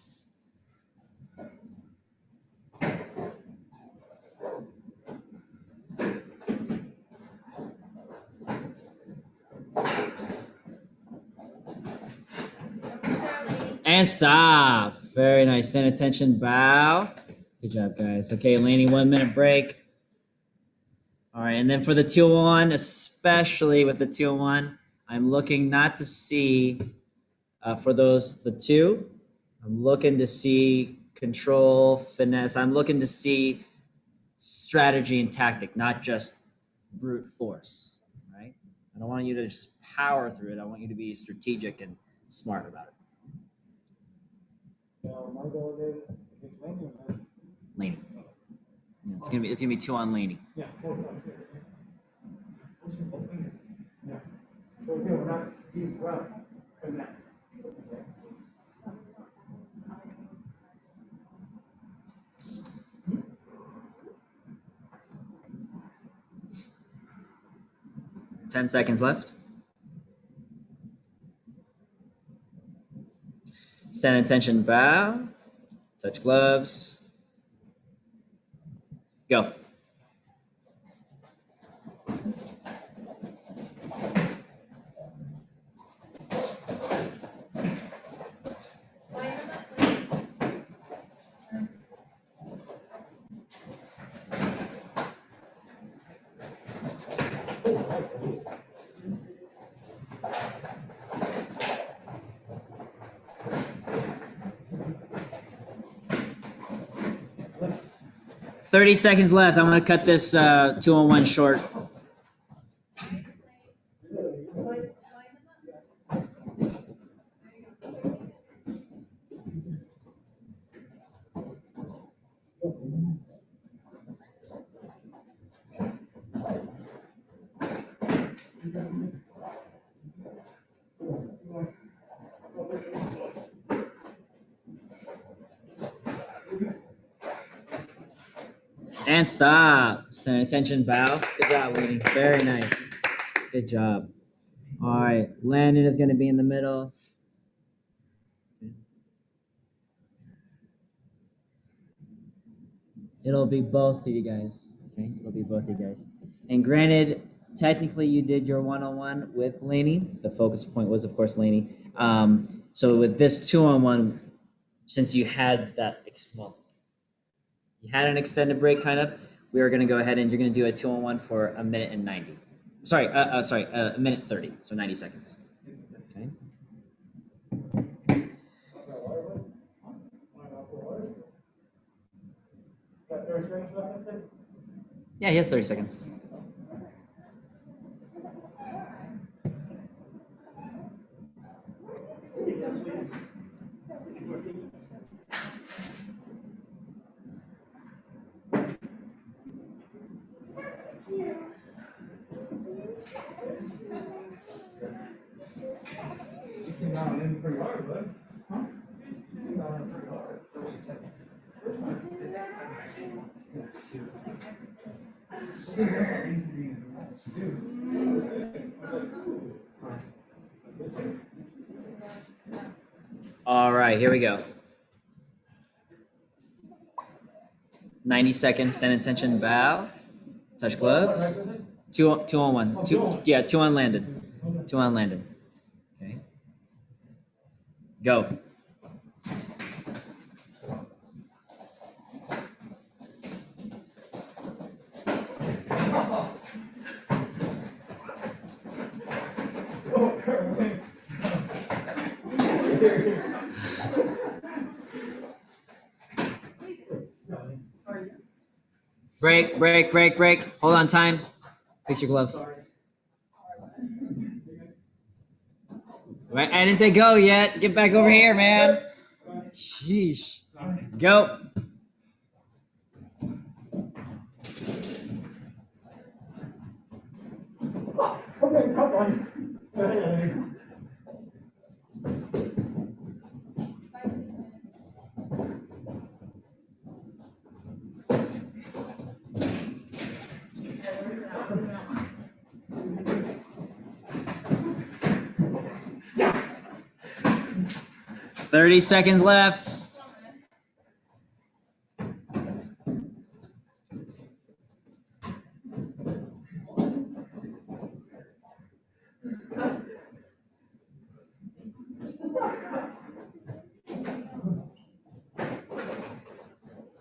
And stop. Very nice. Stand attention. Bow. Good job, guys. Okay, Laney, 1-minute break. All right, and then for the 2-on, especially with the 2-on, I'm looking not to see for the two. I'm looking to see control, finesse. I'm looking to see strategy and tactic, not just brute force, right? I don't want you to just power through it. I want you to be strategic and smart about it. Laney. Yeah, it's gonna be 2 on Laney.
Yeah. So here we're not these well. Finesse.
10 seconds left. Stand attention, bow. Touch gloves. Go.
Let's
30 seconds left. I'm going to cut this 2-on-1 short. And stop. Stand attention, bow. Good job, Laney. Very nice. Good job. All right. Landon is going to be in the middle. It'll be both of you guys. Okay? It'll be both of you guys. And granted, technically you did your one-on-one with Laney. The focus point was, of course, Laney. So with this two-on-one, since you had that, you had an extended break, kind of, we are going to go ahead and you're going to do a two-on-one for a minute and 90. Sorry, a minute 30, so 90 seconds. Okay.
Got 30 seconds left, I think?
Yeah, he has 30 seconds.
You came down in pretty hard, bud. Huh? You came down in pretty hard. First second. First one.
All right, here we go. 90 seconds, stand attention, bow, touch gloves. Two on one. Two on Landon. Two on Landon. Okay. Go. Break. Hold on, time. Fix your glove. Right, I didn't say go yet. Get back over here, man. Sheesh. Go.
Okay, come on.
30 seconds left.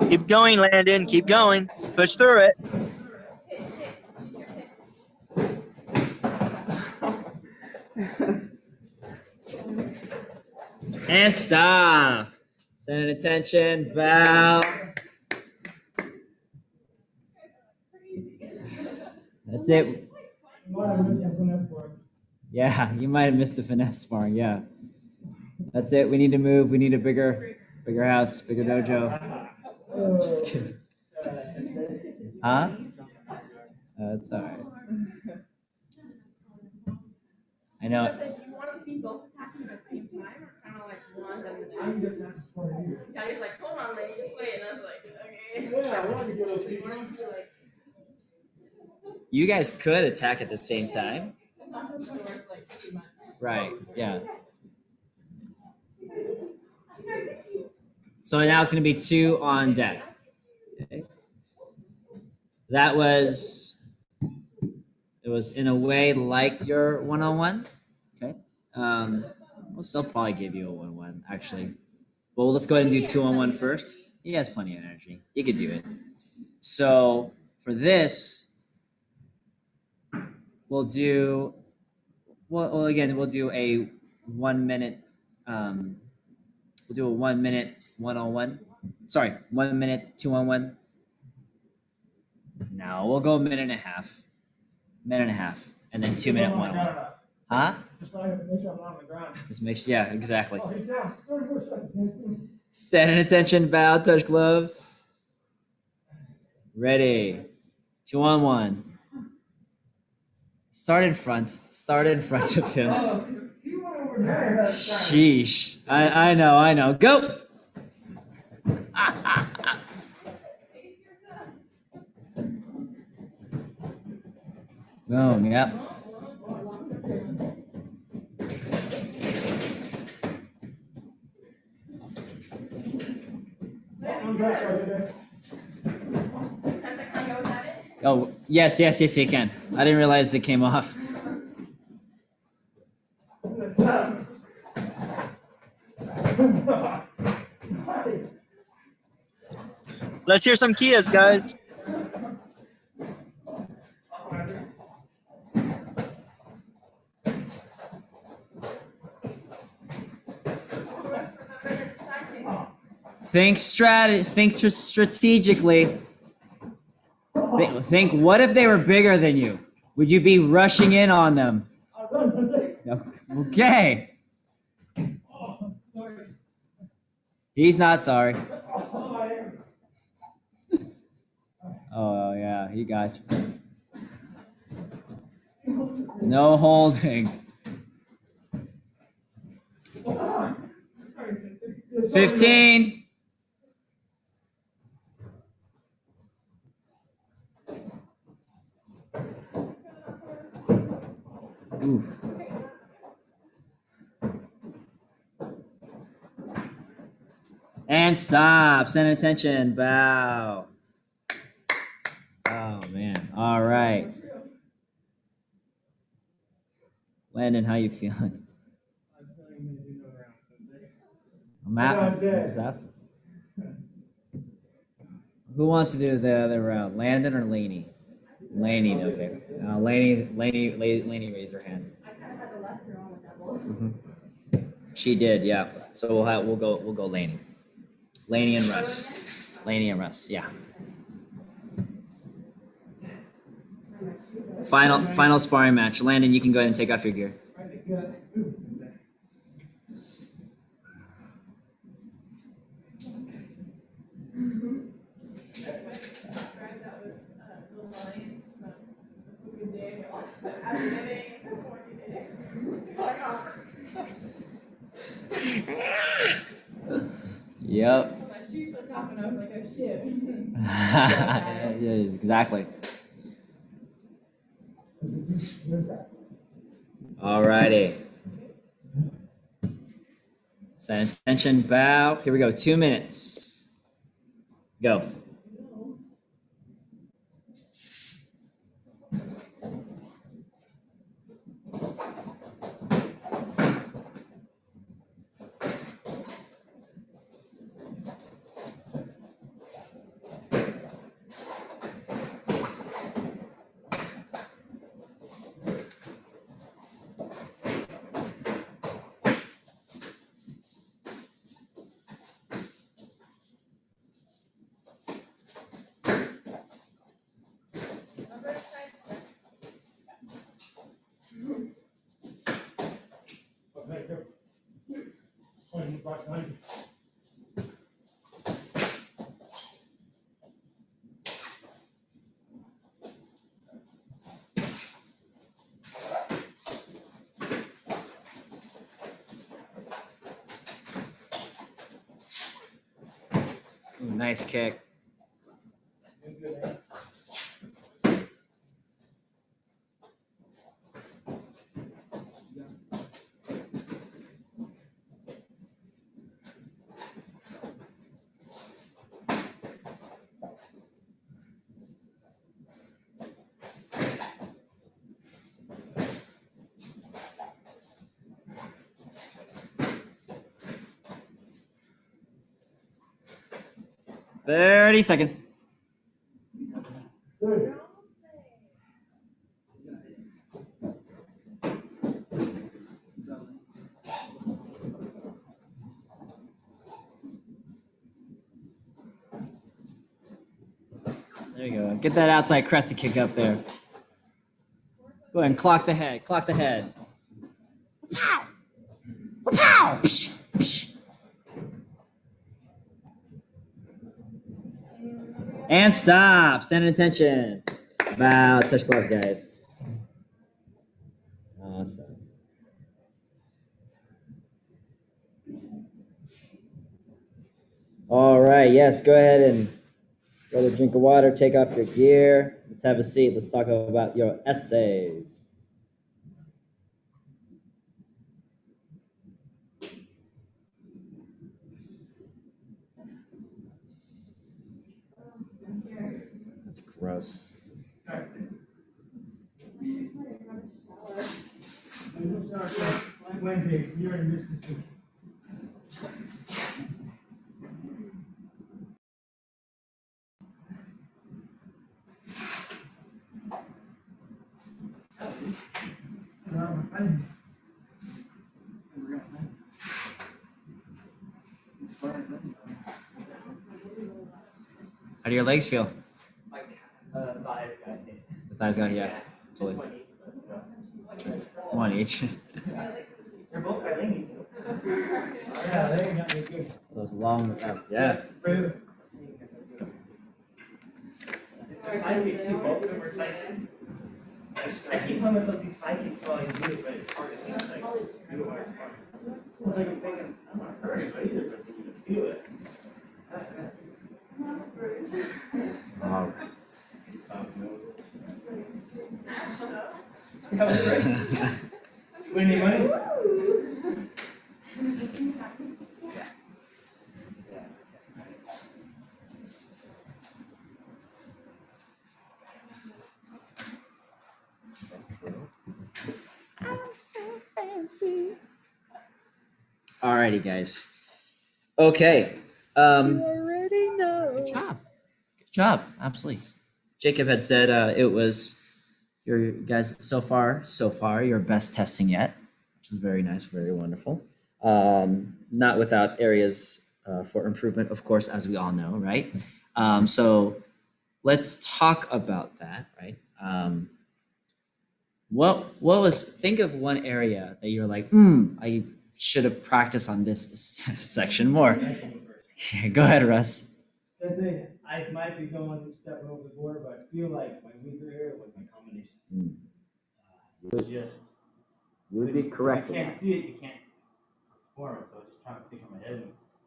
Keep going, Landon. Keep going. Push through it.
And stop. Send attention. Bow. That's it. Yeah, you might have missed the finesse sparring. Yeah. That's it. We need to move. We need a bigger house, bigger dojo. Just kidding. Huh? That's all right. I know.
So do you want us to be both attacking at the same time, or kind of like one then the next? Daddy's like, hold on, lady, just wait, and I was like, okay.
Yeah, I wanted to get a
So you
piece.
want us to be like,
You guys could attack at the same time.
it's not supposed to work like too much.
Right. Yeah. So now it's going to be 2 on deck. Okay. That was, it was in a way like your one-on-one. Okay. We'll still probably give you a 1-1 actually. But let's go ahead and do 2-on-1 first. He has plenty of energy. You could do it. So for this, we'll do, well again, we'll do a 1 minute, we'll do a 1 minute 1-on-1. Sorry, 1 minute 2-on-1. No, we'll go a minute and a half. Minute and a half. And then 2 minute 1-on-1. Huh?
Just like make sure I'm not on the ground.
Just make sure, yeah, exactly.
Oh, he's down. 34 seconds.
Stand in attention, bow, touch gloves. Ready. 2-on-1. Start in front of him.
Oh, he went over there.
Sheesh. I know. Go! Boom, yep.
I'm back right there.
Kind of go at it.
Oh, yes, you can. I didn't realize it came off.
Let's hear some Kias, guys.
Think strategically. Think, what if they were bigger than you? Would you be rushing in on them? No. Okay. He's not sorry. Oh, yeah, he got you. No holding. 15. Oof. And stop. Send attention. Bow. Oh, man. All right. Landon, how you feeling?
I'm feeling I'm gonna do no round, Sensei.
Matt, just asking. Who wants to do the other round? Landon or Laney? Laney, okay. Laney raised her hand.
I kind of had the lesser on with that ball.
She did, yeah. So we'll go Laney. Laney and Russ, yeah. Final sparring match. Landon, you can go ahead and take off your gear. Yep.
My shoes slipped off and I was like, oh shit.
Yeah, exactly. Alrighty. Set attention, bow. Here we go. 2 minutes. Go. Ooh, nice kick. Thirty seconds. There you go. Get that outside crescent kick up there. Go ahead and clock the head. Clock the head. Pow! Pow! Psh, psh. And stop. Stand at attention. Bow. Touch gloves, guys. Awesome. All right. Yes. Go ahead and get a drink of water. Take off your gear. Let's have a seat. Let's talk about your essays. That's gross.
Wednesday, so you're gonna miss this week. My friend.
How do your legs feel?
Like, thighs got hit.
The thighs got yeah. Totally. One each.
They're both by Laney too. Yeah, they got me good.
Those long, yeah.
Sidekicks too, both of them are sidekicks. I keep telling myself these sidekicks while I do it, but it's hard to think like do it while it's hard. It's like I'm thinking, I'm not hurting either, but then you feel it.
Wow.
That was great. Win any money?
Alrighty, guys. Okay. You
already know.
Good job. Good job. Absolutely. Jacob had said it was your guys so far your best testing yet, which is very nice, very wonderful. Not without areas for improvement, of course, as we all know, right? So let's talk about that, right? What was, think of one area that you're like, I should have practiced on this section more. Go ahead, Russ.
Sensei, I might be going to stepping over the board, but I feel like my weaker area was my combinations. It's just
You would be correct.
You can't see it, you can't perform it. So I was just trying to picture my head,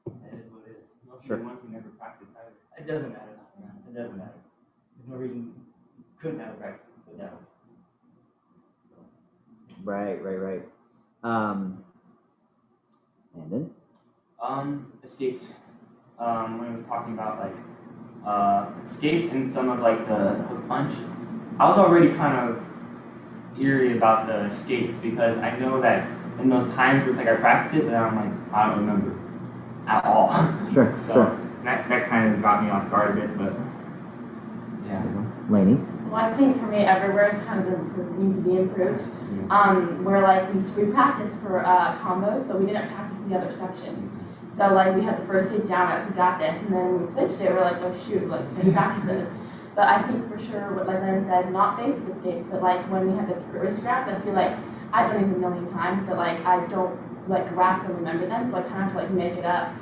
and that is what it is. Unless you're one who never practiced either. It doesn't matter. It doesn't matter. There's no reason you couldn't have practiced with that one.
Right. Landon?
Escapes. When I was talking about like escapes and some of like the hook punch, I was already kind of eerie about the escapes because I know that in those times where it's like I practice it, then I'm like, I don't remember at all.
Sure,
So
sure.
that kind of got me off guard a bit, but yeah.
Laney?
Well, I think for me, everywhere is kind of needs to be improved. Where like we practiced for combos, but we didn't practice the other section. So like we had the first page down, like we got this, and then when we switched it, we're like, oh shoot, like we didn't practice those. But I think for sure, what like Landon said, not basic escapes, but like when we had the wrist grabs, I feel like I've done these a million times, but like I don't like grasp and remember them, so I kind of have to like make it up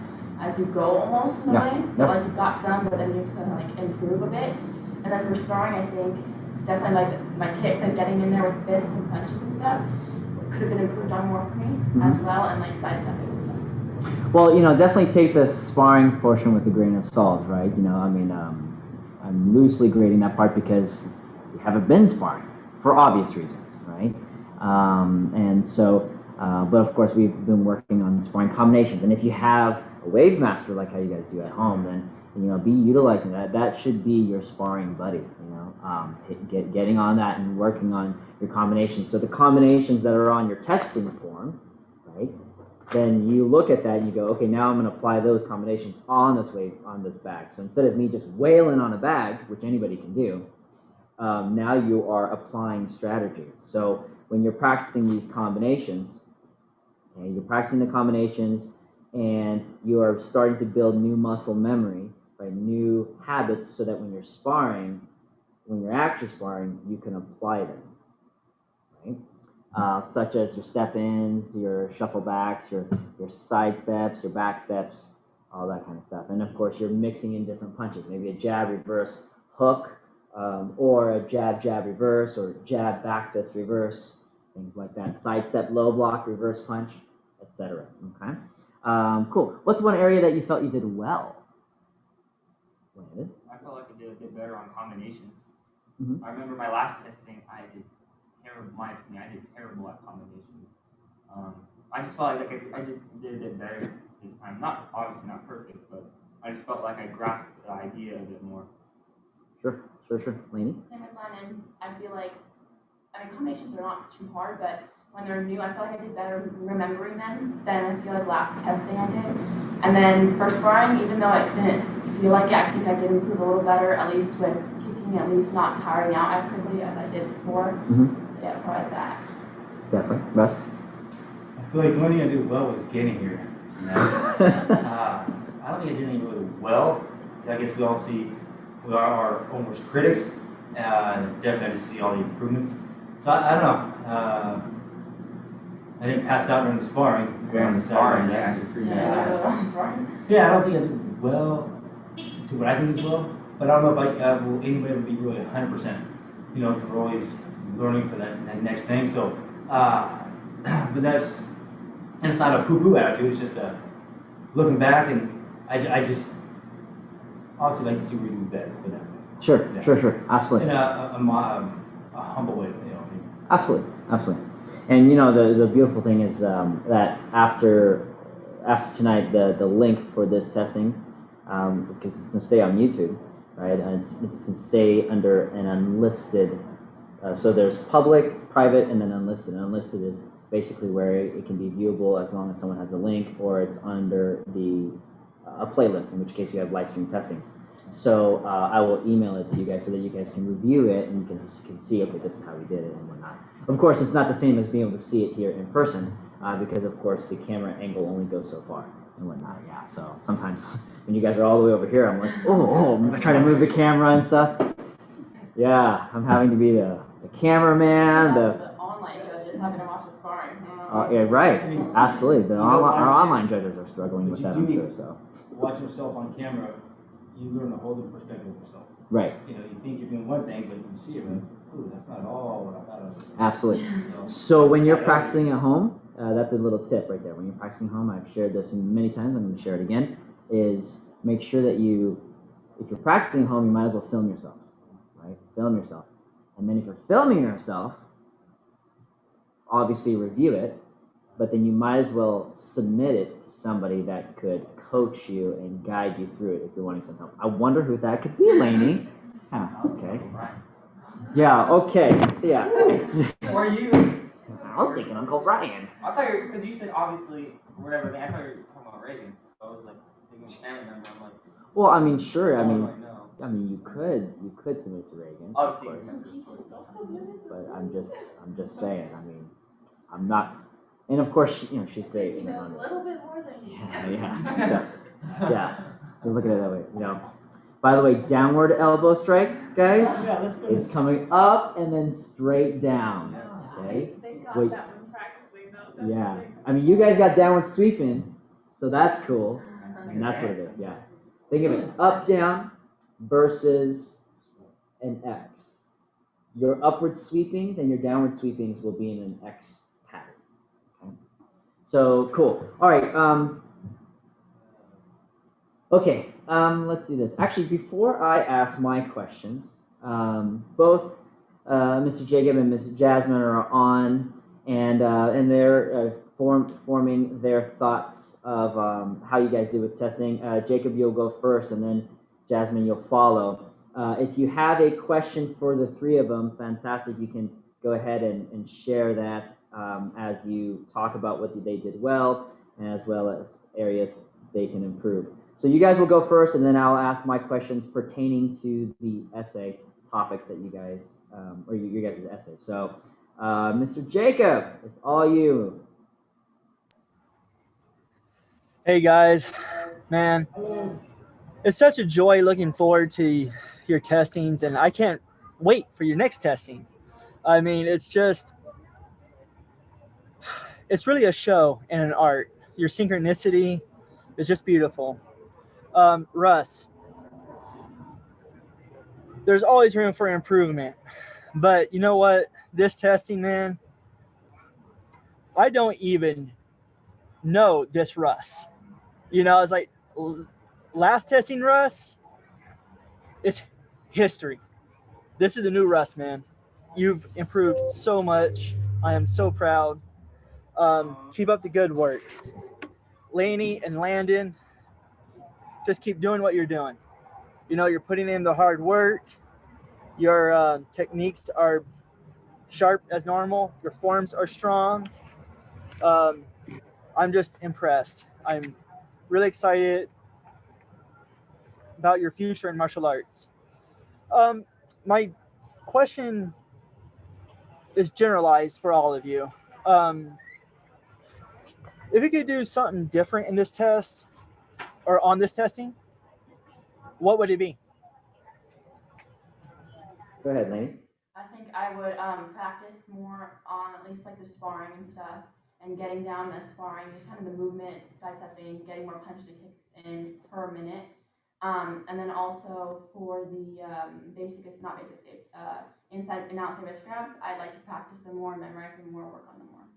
as you go almost in a way. But like you've got some, but then you have to kind of like improve a bit. And then for sparring, I think definitely like my kicks and getting in there with fists and punches and stuff could have been improved on more for me as well, and like sidestepping and stuff.
Well, definitely take the sparring portion with a grain of salt, right? I'm loosely grading that part because we haven't been sparring for obvious reasons, right? But of course we've been working on sparring combinations. And if you have a wave master like how you guys do at home, then be utilizing that. That should be your sparring buddy. Getting on that and working on your combinations. So the combinations that are on your testing form, right? Then you look at that and you go, okay, now I'm going to apply those combinations on this bag. So instead of me just wailing on a bag, which anybody can do, now you are applying strategy. So when you're practicing these combinations, okay, you're practicing the combinations and you are starting to build new muscle memory, right? New habits, so that when you're actually sparring, you can apply them, right? Such as your step-ins, your shuffle backs, your side steps, your back steps, all that kind of stuff. And of course, you're mixing in different punches, maybe a jab, reverse, hook, or a jab, jab, reverse, or jab, back fist, reverse, things like that. Side step, low block, reverse punch, etc. Okay. Cool. What's one area that you felt you did well? Landon?
I felt like I did a bit better on combinations.
Mm-hmm.
I remember my last testing, I did terrible at combinations. I just felt like I just did a bit better this time. Obviously not perfect, but I just felt like I grasped the idea a bit more.
Sure. Laney?
Same with Landon. I feel like, combinations are not too hard, but when they're new, I feel like I did better remembering them than I feel like last testing I did. And then for sparring, even though it didn't feel like it, I think I did improve a little better, at least with kicking, at least not tiring out as quickly as I did before. So yeah, probably that.
Definitely. Russ?
I feel like the only thing I did well was getting here tonight. I don't think I did anything really well. I guess we are our own worst critics. Definitely I just see all the improvements. So I don't know. I didn't pass out during the sparring.
During the sparring, yeah, you're free.
Yeah, I don't think I did well to what I think is well, but I don't know if anybody would be really 100%. You know, because we're always learning for that next thing. So, but that's not a poo-poo attitude. It's just looking back, and I just obviously like to see where you do better with that.
Sure,
Yeah.
sure, absolutely.
In a humble way, you know.
Absolutely. And you know, the beautiful thing is that after tonight, the link for this testing, because it's gonna stay on YouTube, right? And it's to stay under an unlisted. So there's public, private, and then unlisted. And unlisted is basically where it can be viewable as long as someone has a link, or it's under a playlist, in which case you have live stream testings. So I will email it to you guys so that you guys can review it and you can see, okay, this is how we did it and whatnot. Of course, it's not the same as being able to see it here in person because, of course, the camera angle only goes so far and whatnot. Yeah, so sometimes when you guys are all the way over here, I'm like, I'm trying to move the camera and stuff. Yeah, I'm having to be the cameraman,
The online judges having to watch the sparring.
yeah, right. Absolutely. Our online judges are struggling with that, I'm sure. So
watch yourself on camera, you learn a whole different perspective of yourself.
Right.
You know, you think you're doing one thing, but you see it, like, ooh, that's not all what I thought it was.
Absolutely. So when you're practicing at home, that's a little tip right there. When you're practicing at home, I've shared this many times. I'm going to share it again. Is make sure that if you're practicing at home, you might as well film yourself, right? Film yourself, and then if you're filming yourself, obviously review it, but then you might as well submit it to somebody that could coach you and guide you through it if you're wanting some help. I wonder who that could be, Laney. Oh, okay. Yeah, okay. Yeah.
Or you.
I was thinking Uncle Ryan.
I thought because you said obviously whatever. I thought you were talking about Reagan. So I was like thinking family member. I'm like.
Well, I mean, sure. I mean,
Like, no.
I mean, you could submit to Reagan.
Obviously,
of
you
course.
remember the choice.
But I'm just saying. I mean, I'm not. And of course, she's great.
He knows a little bit more than me.
Yeah. So, yeah. Look at it that way. By the way, downward elbow strike, guys, is coming up and then straight down. Okay.
They got
Wait.
that one practicing though.
Yeah. I mean, you guys got downward sweeping, so that's cool. And that's what it is. Yeah. Think of it: up, down versus an X. Your upward sweepings and your downward sweepings will be in an X pattern. Okay. So cool. All right. Okay. Let's do this. Actually, before I ask my questions, both Mr. Jacob and Mrs. Jasmine are on, and they're forming their thoughts of how you guys did with testing. Jacob, you'll go first, and then Jasmine, you'll follow. If you have a question for the three of them, fantastic. You can go ahead and share that as you talk about what they did well, as well as areas they can improve. So you guys will go first, and then I'll ask my questions pertaining to the essay topics that you guys, or your guys' essay. So, Mr. Jacob, it's all you.
Hey guys, man, it's such a joy looking forward to your testings, and I can't wait for your next testing. I mean, it's really a show and an art. Your synchronicity is just beautiful. Russ, there's always room for improvement, but you know what? This testing, man, I don't even know this Russ. It's like last testing Russ, it's history. This is the new Russ, man. You've improved so much. I am so proud. Keep up the good work. Laney and Landon, just keep doing what you're doing. You're putting in the hard work. Your techniques are sharp as normal. Your forms are strong. I'm just impressed. I'm really excited about your future in martial arts. My question is generalized for all of you. If you could do something different in this test or on this testing, what would it be?
Go ahead, Laney.
I think I would practice more on at least like the sparring and stuff, and getting down the sparring, just kind of the movement, side stepping, getting more punches and kicks in per minute. And then also for the not basic escapes, inside and outside wrist grabs, I'd like to practice them more, memorize them more, work on them more.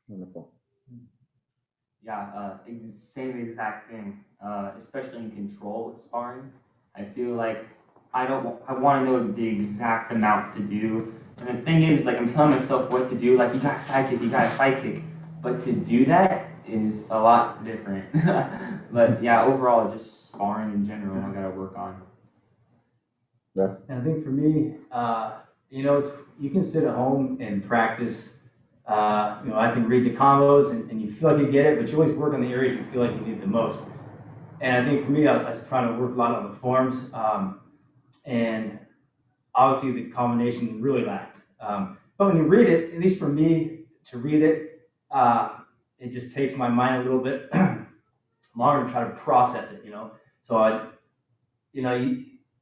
Wonderful.
Yeah, same exact thing. Especially in control with sparring, I feel like I want to know the exact amount to do. And the thing is, like, I'm telling myself what to do. Like, you got sidekick, you got sidekick. But to do that is a lot different. But yeah, overall, just sparring in general, I gotta work on.
Russ?
And I think for me, you can sit at home and practice. I can read the combos and you feel like you get it, but you always work on the areas you feel like you need the most. And I think for me, I was trying to work a lot on the forms, and obviously the combination really lacked. But when you read it, at least for me to read it, it just takes my mind a little bit longer to try to process it, So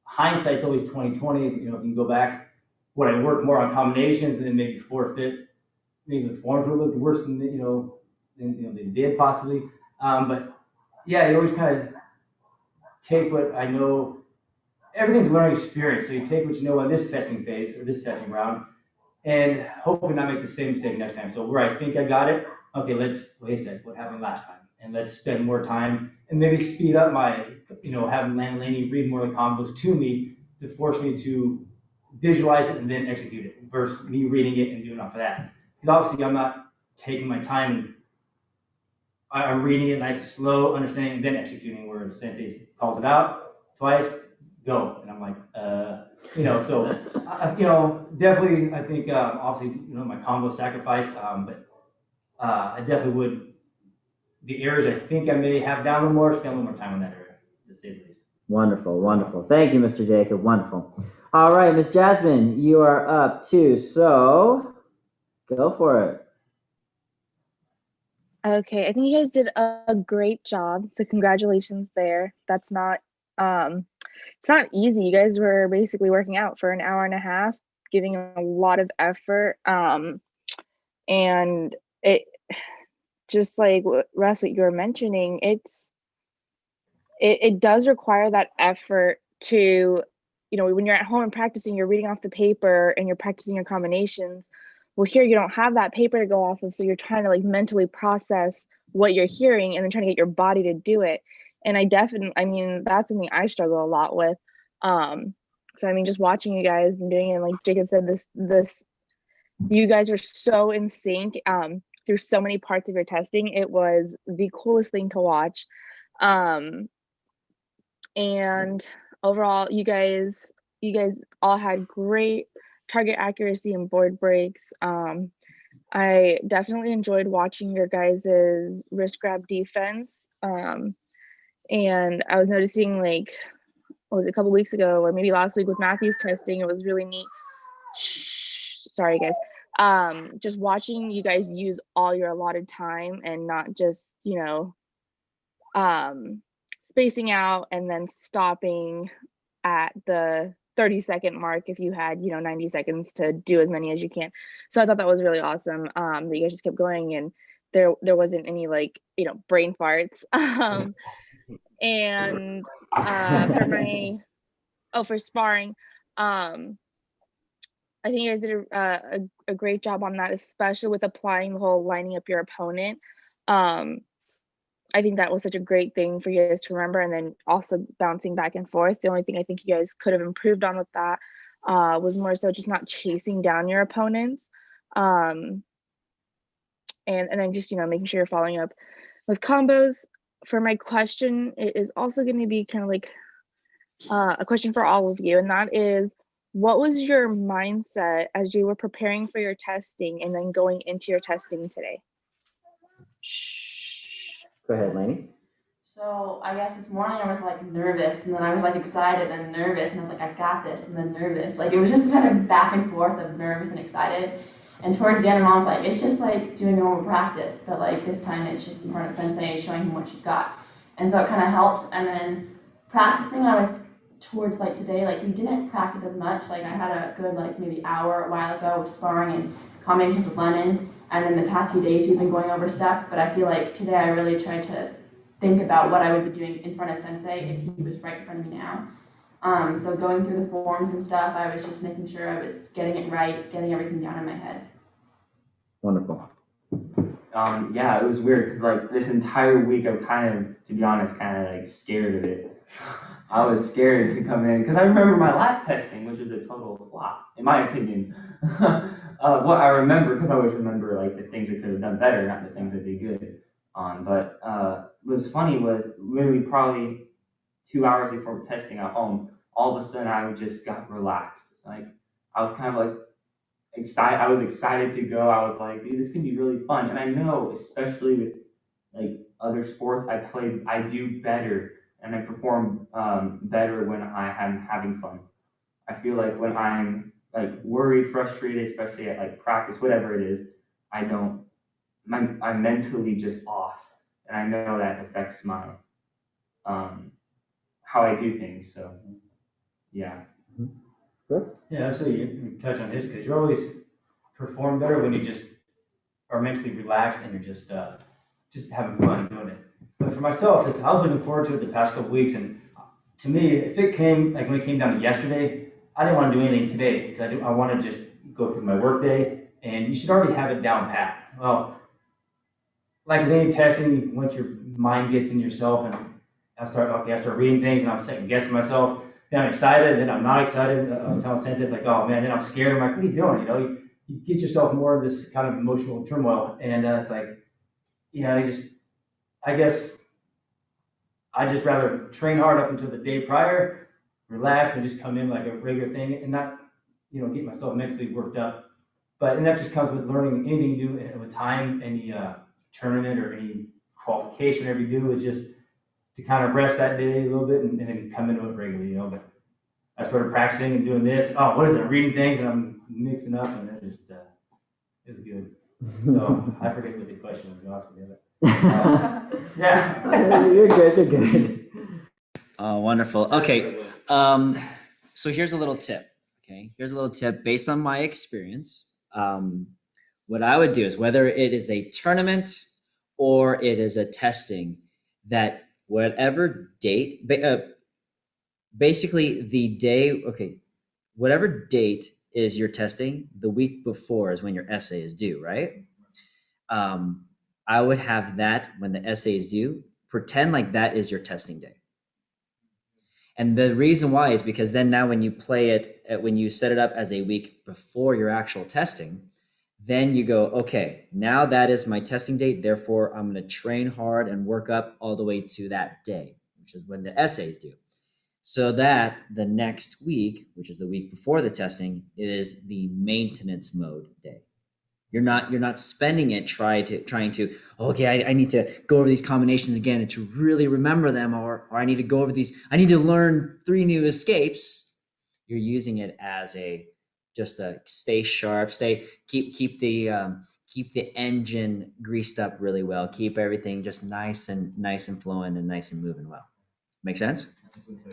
hindsight's always 2020. If you can go back, would I work more on combinations and then maybe forfeit? Maybe the forms would look worse than they did possibly. But yeah, you always kind of take what I know. Everything's a learning experience, so you take what you know on this testing phase or this testing round, and hopefully not make the same mistake next time. So where I think I got it, okay, wait a sec, what happened last time? And let's spend more time and maybe speed up my, having Landon and Laney read more of the combos to me to force me to visualize it and then execute it versus me reading it and doing off of that. Because obviously I'm not taking my time and I'm reading it nice and slow, understanding, and then executing where the sensei calls it out twice, go. And I'm like, definitely, I think, obviously, my combo sacrificed, but I definitely would, the areas I think I may have down a little more, spend a little more time on that area, to say the least.
Wonderful, wonderful. Thank you, Mr. Jacob. Wonderful. All right, Miss Jasmine, you are up too, so go for it.
Okay, I think you guys did a great job. So congratulations there. That's not it's not easy. You guys were basically working out for an hour and a half, giving a lot of effort. And it just like Russ, what you were mentioning, it does require that effort to, when you're at home and practicing, you're reading off the paper and you're practicing your combinations. Well, here you don't have that paper to go off of, so you're trying to like mentally process what you're hearing and then trying to get your body to do it. And that's something I struggle a lot with. So just watching you guys and doing it, like Jacob said, this you guys were so in sync through so many parts of your testing. It was the coolest thing to watch. And overall, you guys all had great target accuracy and board breaks. I definitely enjoyed watching your guys' wrist grab defense. And I was noticing, like, what was it, a couple weeks ago or maybe last week with Matthew's testing, it was really neat. Sorry guys. Just watching you guys use all your allotted time and not just, spacing out and then stopping at the 30-second mark if you had 90 seconds to do as many as you can. So I thought that was really awesome, that you guys just kept going and there wasn't any like brain farts. And for sparring, I think you guys did a great job on that, especially with applying the whole lining up your opponent. I think that was such a great thing for you guys to remember, and then also bouncing back and forth. The only thing I think you guys could have improved on with that was more so just not chasing down your opponents, and then just making sure you're following up with combos. For my question, it is also going to be kind of like a question for all of you, and that is, what was your mindset as you were preparing for your testing and then going into your testing today?
Go ahead, Laney.
So I guess this morning I was like nervous, and then I was like excited and nervous, and I was like, I got this, and then nervous. Like it was just kind of back and forth of nervous and excited. And towards the end, Mom was like, it's just like doing normal practice, but like this time it's just in front of Sensei, showing him what you got. And so it kind of helped. And then practicing, I was towards like today, like we didn't practice as much. Like I had a good like maybe hour a while ago with sparring and combinations with Landon. And then the past few days we've been going over stuff. But I feel like today I really tried to think about what I would be doing in front of Sensei if he was right in front of me now. So going through the forms and stuff, I was just making sure I was getting it right, getting everything down in my head.
Wonderful.
Yeah, it was weird because like this entire week I'm kind of, to be honest, kind of like scared of it. I was scared to come in because I remember my last testing, which was a total flop, in my opinion. What I remember, because I always remember like the things I could have done better, not the things I did good on. But what was funny was literally probably 2 hours before testing at home, all of a sudden I just got relaxed. Like I was kind of like excited. I was excited to go. I was like, dude, this can be really fun. And I know, especially with like other sports I do better and I perform better when I am having fun. I feel like when I'm like worried, frustrated, especially at like practice, whatever it is, I'm mentally just off, and I know that affects my how I do things. So yeah.
Yeah, absolutely. You touch on his because you always perform better when you just are mentally relaxed and you're just having fun doing it. But for myself, I was looking forward to it the past couple weeks, and to me, if it came like when it came down to yesterday, I didn't want to do anything today because I want to just go through my work day, and you should already have it down pat. Well, like with any testing, once your mind gets in yourself and I start reading things and I'm second guessing myself. Then I'm excited, then I'm not excited. I was telling Sensei, it's like, oh man, then I'm scared. I'm like, what are you doing? You know, you get yourself more in this kind of emotional turmoil, and it's like, you know, I guess I just rather train hard up until the day prior, relax, and just come in like a regular thing, and not, you know, get myself mentally worked up. And that just comes with learning anything you do with time, any tournament or any qualification, whatever you do, is just to kind of rest that day a little bit and then come into it regularly, you know. But I started practicing and doing this. Oh, what is it? I'm reading things and I'm mixing up, and it just is good. So I forget what the question was. I'll forget it. Yeah.
You're good. You're good.
Oh, wonderful. Okay. So here's a little tip. Okay. Here's a little tip based on my experience. What I would do is, whether it is a tournament or it is a testing, that whatever date, basically the day, okay, whatever date is your testing, the week before is when your essay is due, right? I would have that when the essay is due, pretend like that is your testing day. And the reason why is because then now when you play it, when you set it up as a week before your actual testing, then you go, okay, now that is my testing date. Therefore, I'm going to train hard and work up all the way to that day, which is when the essay is due. So that the next week, which is the week before the testing, is the maintenance mode day. You're not spending it trying to okay, I need to go over these combinations again and to really remember them, or I need to go over these, I need to learn 3 new escapes. You're using it as just a stay sharp, keep the engine greased up really well, keep everything just nice and flowing and nice and moving well. Make sense?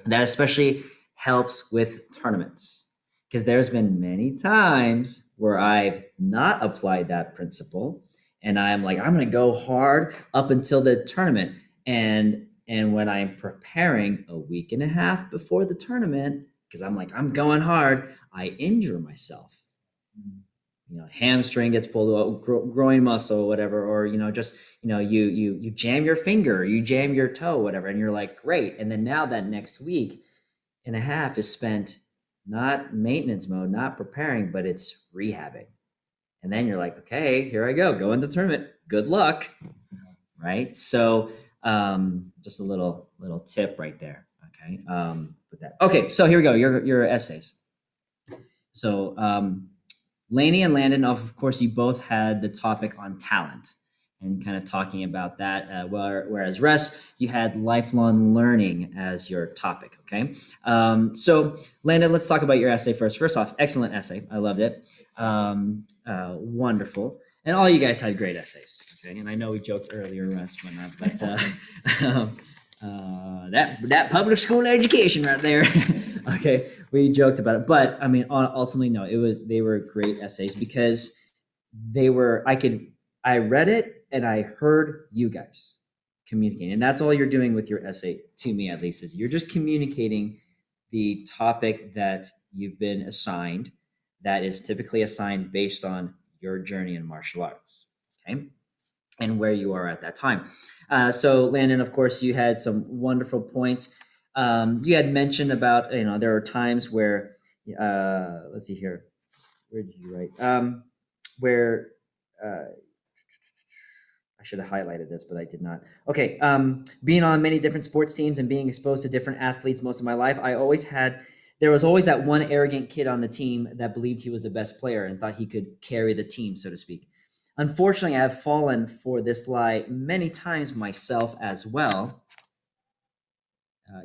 That especially helps with tournaments, because there's been many times where I've not applied that principle, and I'm like, I'm going to go hard up until the tournament, and when I'm preparing a week and a half before the tournament, because I'm like, I'm going hard, I injure myself. You know, hamstring gets pulled, groin muscle, whatever, or just you jam your finger, you jam your toe, whatever, and you're like, great. And then now that next week and a half is spent not maintenance mode, not preparing, but it's rehabbing. And then you're like, okay, here I go into the tournament. Good luck, right? So just a little tip right there. Okay, with that. Okay, so here we go. Your essays. So Laney and Landon, of course, you both had the topic on talent and kind of talking about that. Whereas Russ, you had lifelong learning as your topic. Okay. So Landon, let's talk about your essay first. First off, excellent essay. I loved it. Wonderful. And all you guys had great essays. Okay. And I know we joked earlier, Russ, whatnot, but that public school education right there. Okay. We joked about it, but I mean, ultimately, no, they were great essays because I read it and I heard you guys communicating. And that's all you're doing with your essay, to me at least, is you're just communicating the topic that you've been assigned, that is typically assigned based on your journey in martial arts, okay? And where you are at that time. So Landon, of course, you had some wonderful points. You had mentioned about, there are times where, let's see here. Where did you write? Where, I should have highlighted this, but I did not. Okay. Being on many different sports teams and being exposed to different athletes most of my life, there was always that one arrogant kid on the team that believed he was the best player and thought he could carry the team, so to speak. Unfortunately, I have fallen for this lie many times myself as well.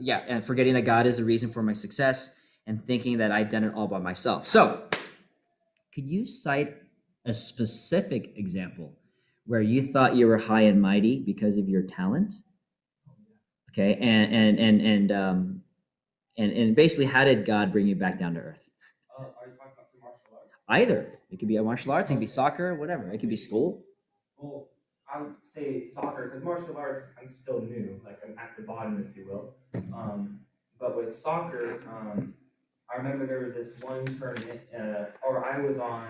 And forgetting that God is the reason for my success and thinking that I've done it all by myself. So, could you cite a specific example where you thought you were high and mighty because of your talent? Okay, and basically, how did God bring you back down to earth?
Are you talking about through martial arts?
Either. It could be a martial arts, it could be soccer, whatever. It could be school.
Well, I would say soccer because martial arts, I'm still new. Like I'm at the bottom, if you will. But with soccer, I remember there was this one tournament, or I was on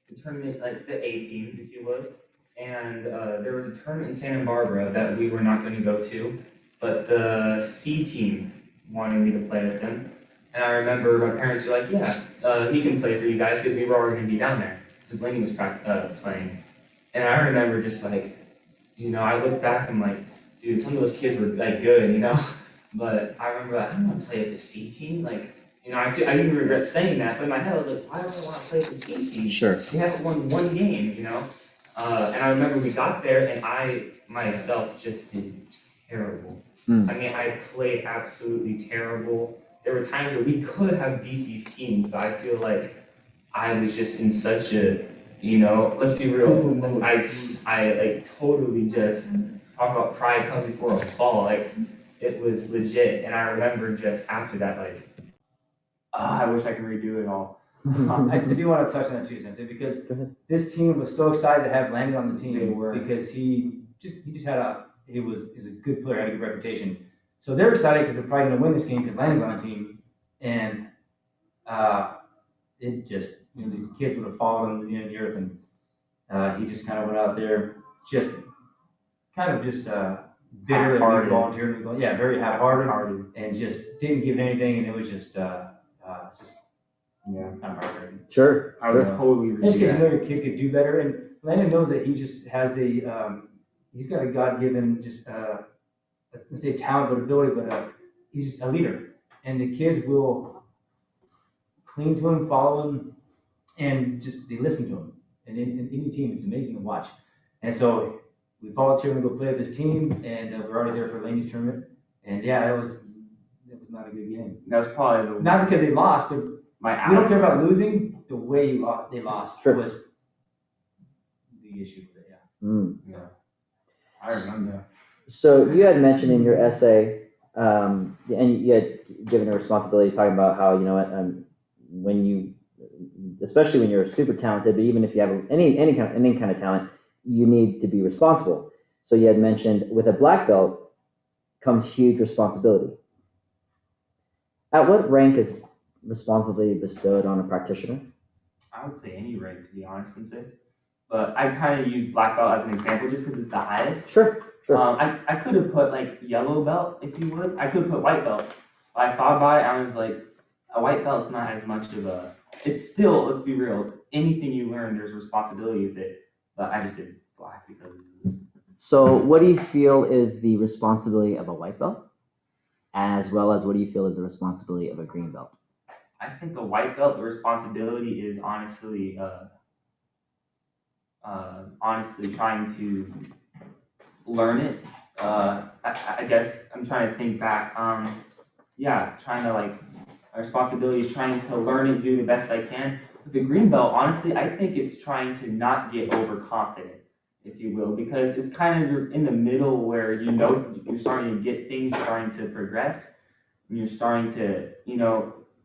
the tournament, like the A team, if you would. And there was a tournament in Santa Barbara that we were not going to go to, but the C team wanted me to play with them. And I remember my parents were like, yeah, he can play for you guys because we were already going to be down there because Laney was playing. And I remember just like, I look back and I'm like, dude, some of those kids were like good, But I remember like, I don't want to play with the C team. Like, I even regret saying that, but in my head I was like, why do I want to play with the C team?
Sure.
We haven't won one game, And I remember we got there and I myself just did terrible. I mean, I played absolutely terrible. There were times where we could have beat these teams, but I feel like I was just in such a, let's be real. I like totally just talk about pride comes before a fall. Like it was legit. And I remember just after that, like, I wish I could redo it all.
I do want to touch on that too, Sensei, because this team was so excited to have Landon on the team because he was a good player, had a good reputation. So they're excited because they're probably going to win this game because Landon's on the team, and it just the kids would have fallen to the earth, and he just kind of went out there just bitter and volunteered, very half-hearted, and just didn't give anything, and it was just kind of heartbreaking.
Sure.
I was totally
just because your kid could do better, and Landon knows that he just has he's got a God-given let's say talent but ability, but he's just a leader, and the kids will cling to him, follow him, and just they listen to him. And in any team, it's amazing to watch. And so we volunteered to go play with this team, and we're already there for Laney's tournament. And it was not a good game.
That was probably
not because they lost, but we don't care about losing. The way they lost was the issue with it.
So, I remember.
So you had mentioned in your essay, and you had given a responsibility talking about how when you, especially when you're super talented, but even if you have any kind of talent, you need to be responsible. So you had mentioned with a black belt comes huge responsibility. At what rank is responsibility bestowed on a practitioner?
I would say any rank, to be honest, and say. But I kind of use black belt as an example just because it's the highest.
Sure.
I could have put like yellow belt, if you would. I could put white belt. But I thought about it, I was like, a white belt's not as much of a. It's still, let's be real. Anything you learn, there's responsibility with it. But I just did black because.
So, what do you feel is the responsibility of a white belt, as well as what do you feel is the responsibility of a green belt?
I think the white belt, the responsibility is honestly trying to learn it. I guess I'm trying to think back. Yeah, trying to like, our responsibility is trying to learn it, do the best I can. With the green belt, honestly, I think it's trying to not get overconfident, if you will, because it's kind of, you're in the middle where you know you're starting to get things, starting to progress, and you're starting to,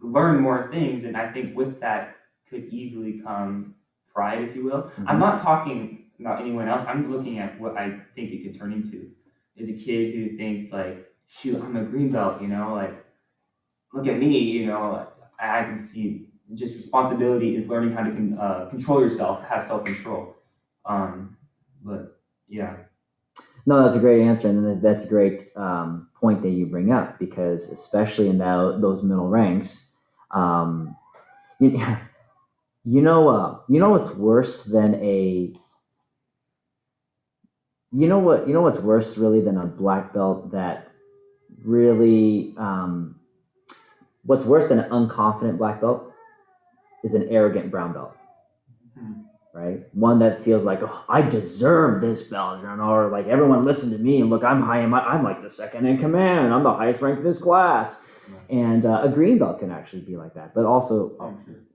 learn more things. And I think with that could easily come pride, if you will. I'm not talking about anyone else. I'm looking at what I think it could turn into. Is a kid who thinks like, shoot, I'm a green belt, like, look at me, I can see just responsibility is learning how to control yourself, have self-control. But yeah.
No, that's a great answer, and that's a great point that you bring up, because especially in those middle ranks, you, what's worse than what's worse really than a black belt that really what's worse than an unconfident black belt is an arrogant brown belt. Right? One that feels like, oh, I deserve this belt, or like, everyone listen to me, and look, I'm like the second in command, I'm the highest ranked in this class. Right. And a green belt can actually be like that, but also,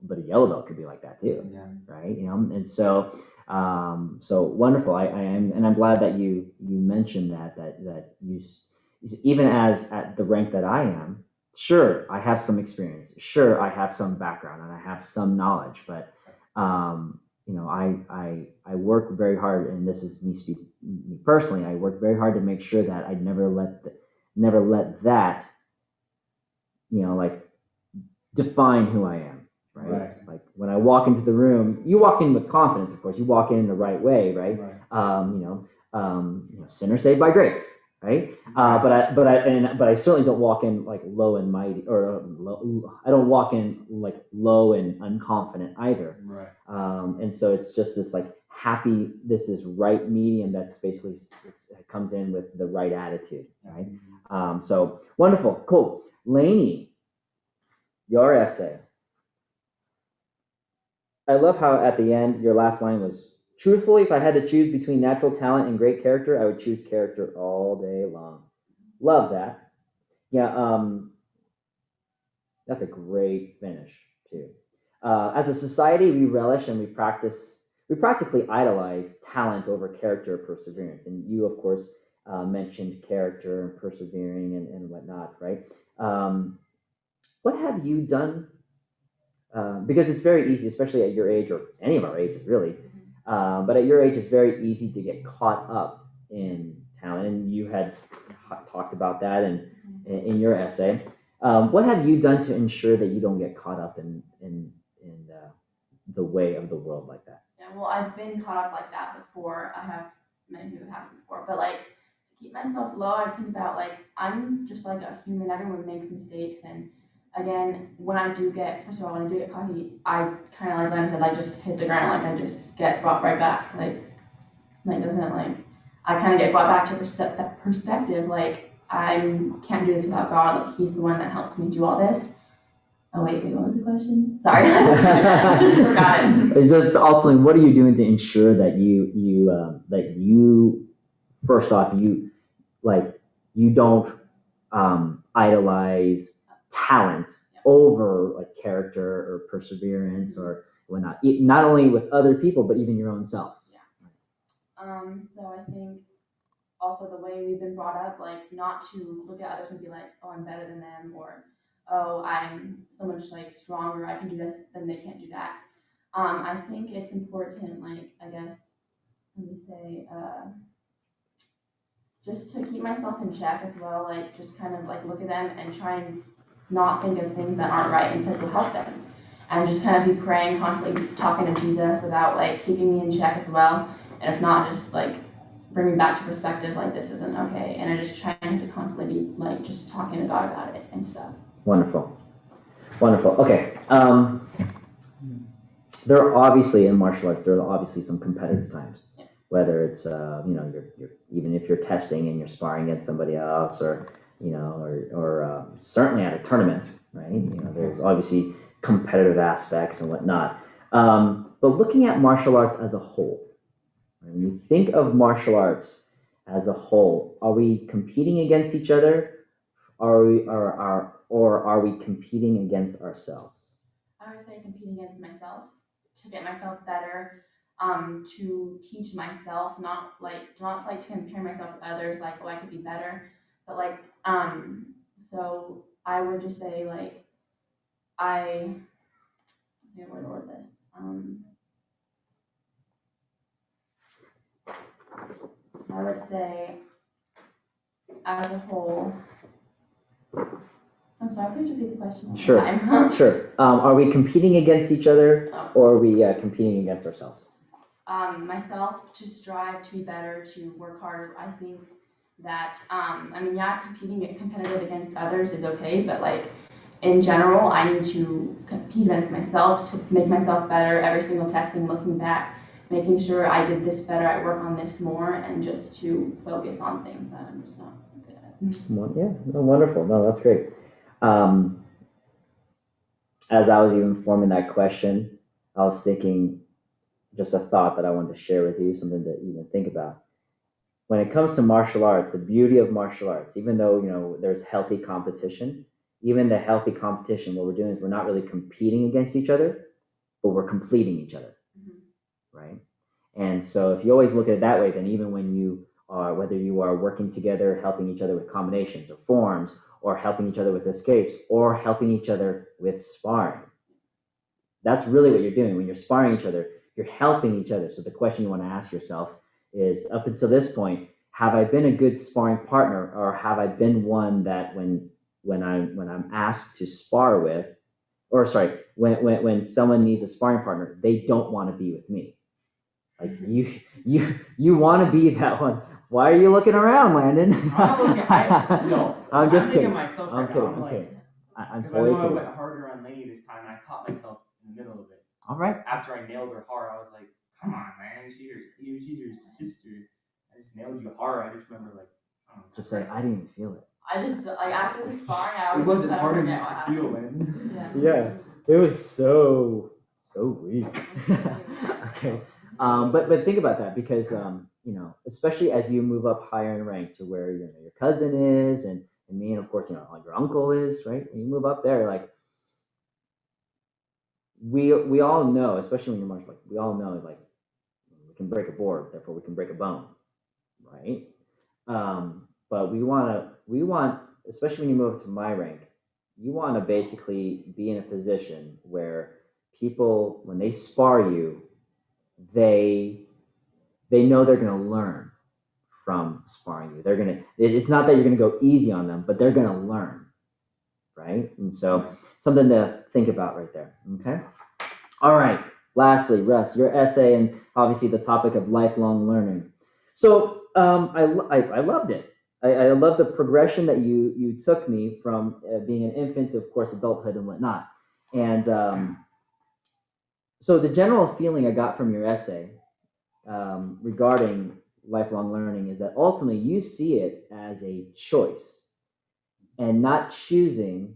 but a yellow belt could be like that too. Yeah. Right? And so, so wonderful. I'm glad that you mentioned that you, even as at the rank that I am, sure, I have some experience, sure, I have some background, and I have some knowledge, but I work very hard, and this is me personally. I work very hard to make sure that I never let that, like, define who I am, right? Like, when I walk into the room, you walk in with confidence, of course. You walk in the right way, right? Sinner saved by grace, right? But I certainly don't walk in like low and mighty, or I don't walk in like low and unconfident either. Right. And so it's just this like happy, this is right medium that's basically comes in with the right attitude, right? So wonderful, cool. Laney, your essay. I love how at the end your last line was, truthfully, if I had to choose between natural talent and great character, I would choose character all day long. Love that. Yeah, that's a great finish too. As a society, we relish and we practically idolize talent over character perseverance. And you, of course, mentioned character and persevering and whatnot, right? What have you done? Because it's very easy, especially at your age, or any of our ages, really. But at your age, it's very easy to get caught up in talent. And you had talked about that in your essay. What have you done to ensure that you don't get caught up in the way of the world like that?
Yeah, well, I've been caught up like that before. I have many people have before, but like, to keep myself low, I think about like, I'm just like a human. Everyone makes mistakes, and again, when I do get caught, I kind of like Landon said, like, just hit the ground, like I just get brought right back, like doesn't like, I kind of get brought back to perspective, like I can't do this without God, like He's the one that helps me do all this. Oh wait, what was the question? Sorry, I just forgot it.
It's just ultimately, what are you doing to ensure that you first off, you don't idolize talent over like character or perseverance or whatnot, not only with other people but even your own self.
So I think also the way we've been brought up, like not to look at others and be like, oh, I'm better than them, or oh, I'm so much like stronger, I can do this, then they can't do that. I think it's important, like, I guess, let me say, just to keep myself in check as well, like just kind of like look at them and try and not think of things that aren't right, instead to help them. And just kind of be praying, constantly talking to Jesus about like keeping me in check as well. And if not, just like bring me back to perspective, like this isn't okay. And I just trying to constantly be like just talking to God about it and stuff. Wonderful.
Okay. There are obviously in martial arts, there are obviously some competitive times. Yeah. Whether it's you're even if you're testing and you're sparring against somebody else, or or certainly at a tournament, right? There's obviously competitive aspects and whatnot. But looking at martial arts as a whole, when you think of martial arts as a whole, are we competing against each other? Or are we competing against ourselves?
I would say competing against myself to get myself better, to teach myself, not like to compare myself with others, like, oh, I could be better, but like, so I would just say like, I where to word this, I would say as a whole, I'm sorry, please repeat the question.
Sure, sure. Are we competing against each other,
Oh.
or are we competing against ourselves?
Myself, to strive to be better, to work harder. I think that, I mean, yeah, competitive against others is okay, but like in general, I need to compete against myself to make myself better every single testing, looking back, making sure I did this better, I work on this more, and just to focus on things that I'm just not good at.
Yeah, no, wonderful. No, that's great. As I was even forming that question, I was thinking just a thought that I wanted to share with you, something to even think about. When it comes to martial arts, the beauty of martial arts, even though there's healthy competition, even the healthy competition, what we're doing is we're not really competing against each other, but we're completing each other, right? And so if you always look at it that way, then even when you are, whether you are working together, helping each other with combinations or forms, or helping each other with escapes, or helping each other with sparring, that's really what you're doing. When you're sparring each other, you're helping each other. So the question you want to ask yourself is, up until this point, have I been a good sparring partner, or have I been one that when I'm asked to spar with, or sorry, when someone needs a sparring partner, they don't want to be with me. Like you want to be that one. Why are you looking around, Landon? I'm just kidding.
Myself
I'm
right
kidding.
now.
I'm kidding. I'm
Because
totally
I know I
kidding.
went harder on Laney this time, and I caught myself in the middle of it.
All right.
After I nailed her hard, I was like, "Come on, man, she's your sister. I just nailed you hard." I just remember like, I don't know.
Just say I didn't even feel it.
I just like after the sparring, I
It
always
wasn't
never
hard
forget
enough
what
to feel,
happened.
man.
Yeah.
It was so weak. Okay. But think about that, because especially as you move up higher in rank to where your cousin is, and me, and of course your uncle is, right? When you move up there, like we all know, especially when you're martial, like we all know, like we can break a board, therefore we can break a bone, right? But we want, especially when you move up to my rank, you want to basically be in a position where people, when they spar you, they know they're going to learn from sparring you. It's not that you're going to go easy on them, but they're going to learn, right? And so something to think about right there. Okay. All right. Lastly, Russ, your essay, and obviously the topic of lifelong learning. So I loved it. I love the progression that you took me from being an infant to, of course, adulthood and whatnot. And so the general feeling I got from your essay regarding lifelong learning is that ultimately you see it as a choice, and not choosing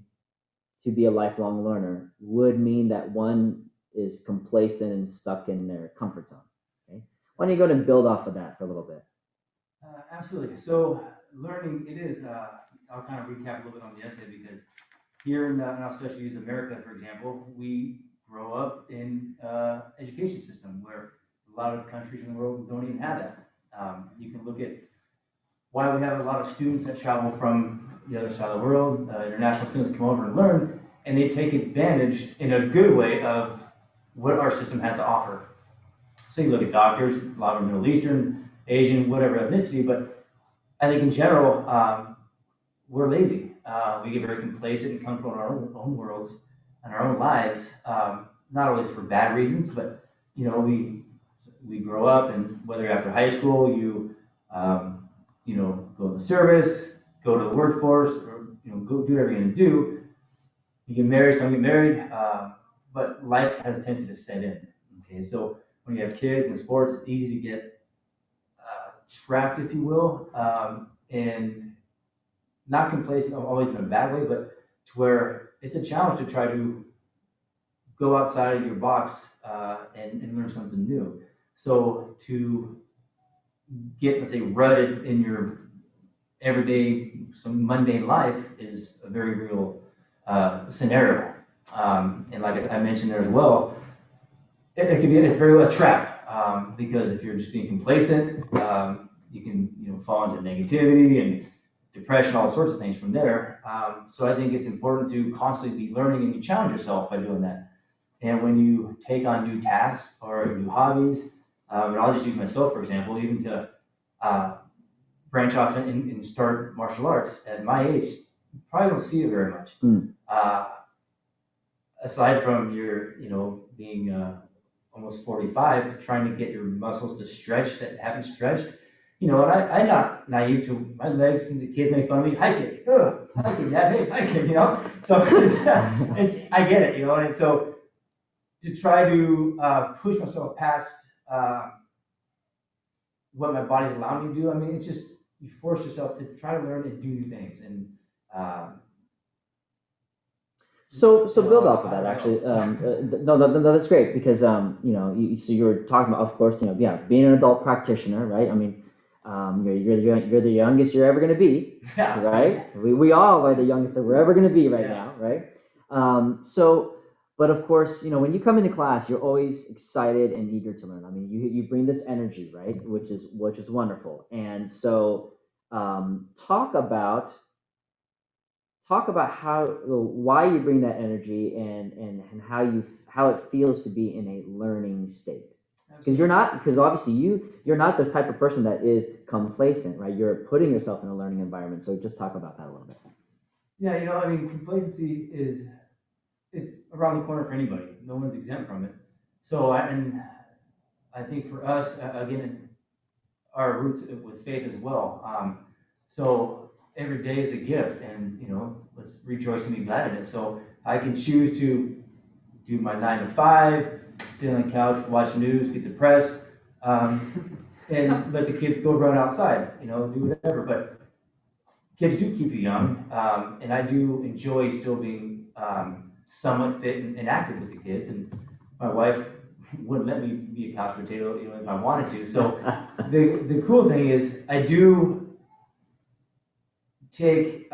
to be a lifelong learner would mean that one is complacent and stuck in their comfort zone. Okay, why don't you go ahead and build off of that for a little bit?
Absolutely. So learning, it is, I'll kind of recap a little bit on the essay, because here and I'll especially use America, for example, we grow up in education system where a lot of countries in the world don't even have that. You can look at why we have a lot of students that travel from the other side of the world, international students come over and learn, and they take advantage in a good way of what our system has to offer. So you look at doctors, a lot of Middle Eastern, Asian, whatever ethnicity, but I think in general, we're lazy. We get very complacent and comfortable in our own worlds and our own lives, not always for bad reasons, but we grow up, and whether after high school you go in the service, go to the workforce, or go do whatever you're gonna do. You get married, some get married, but life has a tendency to set in. Okay, so when you have kids and sports, it's easy to get trapped, if you will, and not complacent always in a bad way, but to where it's a challenge to try to go outside of your box and learn something new. So to get, let's say, rutted in your everyday, some mundane life is a very real scenario. And like I mentioned there as well, it can be, it's very well a trap, because if you're just being complacent, you can fall into negativity and depression, all sorts of things from there. So I think it's important to constantly be learning, and you challenge yourself by doing that. And when you take on new tasks or new hobbies, and I'll just use myself for example, even to branch off and start martial arts at my age, you probably don't see it very much. Aside from your, being almost 45, trying to get your muscles to stretch that haven't stretched. And I'm not naive to my legs, and the kids make fun of me. High kick, high kick, Dad, hey, high kick, So I get it, and so to try to push myself past what my body's allowing me to do. I mean, it's just, you force yourself to try to learn and do new things. And
so build off of that, actually. No, that's great, because so you were talking about, of course, being an adult practitioner, right? I mean, you're the youngest you're ever going to be, right? We all are the youngest that we're ever going to be right now, right? But of course, when you come into class, you're always excited and eager to learn. I mean, you bring this energy, right? Which is wonderful. And so, talk about why you bring that energy, and how it feels to be in a learning state. Because obviously you're not the type of person that is complacent, right? You're putting yourself in a learning environment. So just talk about that a little bit.
Yeah, I mean, complacency it's around the corner for anybody. No one's exempt from it. So I think for us, again, our roots with faith as well. So every day is a gift, and let's rejoice and be glad in it. So I can choose to do my 9 to 5, sit on the couch, watch news, get depressed, and let the kids go run outside, do whatever. But kids do keep you young, and I do enjoy still being somewhat fit and active with the kids. And my wife wouldn't let me be a couch potato, if I wanted to. So the cool thing is, I do take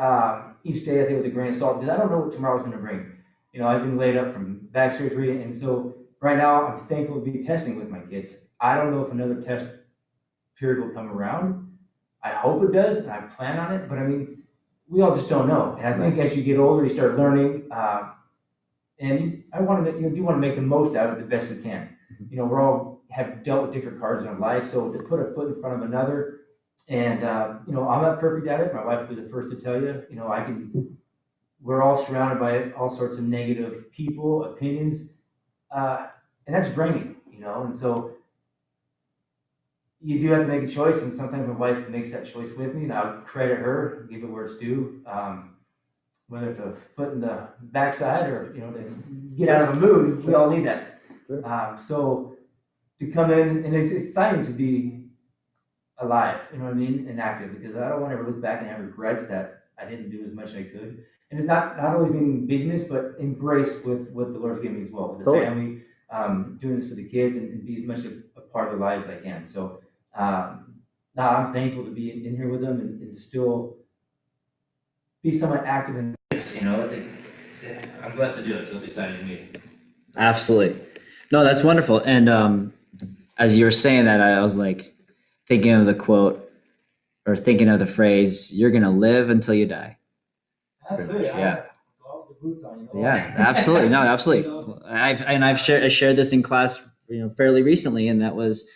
each day, I say, with a grain of salt, because I don't know what tomorrow's going to bring. I've been laid up from back surgery, and so right now I'm thankful to be testing with my kids. I don't know if another test period will come around. I hope it does, and I plan on it. But I mean, we all just don't know. And I think as you get older, you start learning. And I want to, do want to make the most out of it the best we can. We're all have dealt with different cards in our life, so to put a foot in front of another, and I'm not perfect at it. My wife will be the first to tell you. We're all surrounded by all sorts of negative people, opinions, and that's draining. And so you do have to make a choice, and sometimes my wife makes that choice with me, and I'll credit her, give it where it's due. Whether it's a foot in the backside or to get out of a mood, we all need that. Sure. So to come in, and it's exciting to be alive, and active, because I don't want to ever look back and have regrets that I didn't do as much as I could. And it's not always meaning business, but embrace with what the Lord's given me as well, with the family, doing this for the kids, and be as much a part of their lives as I can. So now I'm thankful to be in here with them, and to still be somewhat active in this. I'm blessed to do it, so it's exciting to me.
Absolutely. No, that's wonderful. And as you were saying that, I was like thinking of the quote, or thinking of the phrase, "You're gonna live until you die."
Absolutely.
Yeah.
All the boots on,
Yeah, absolutely. No, absolutely. I've shared this in class, fairly recently, and that was,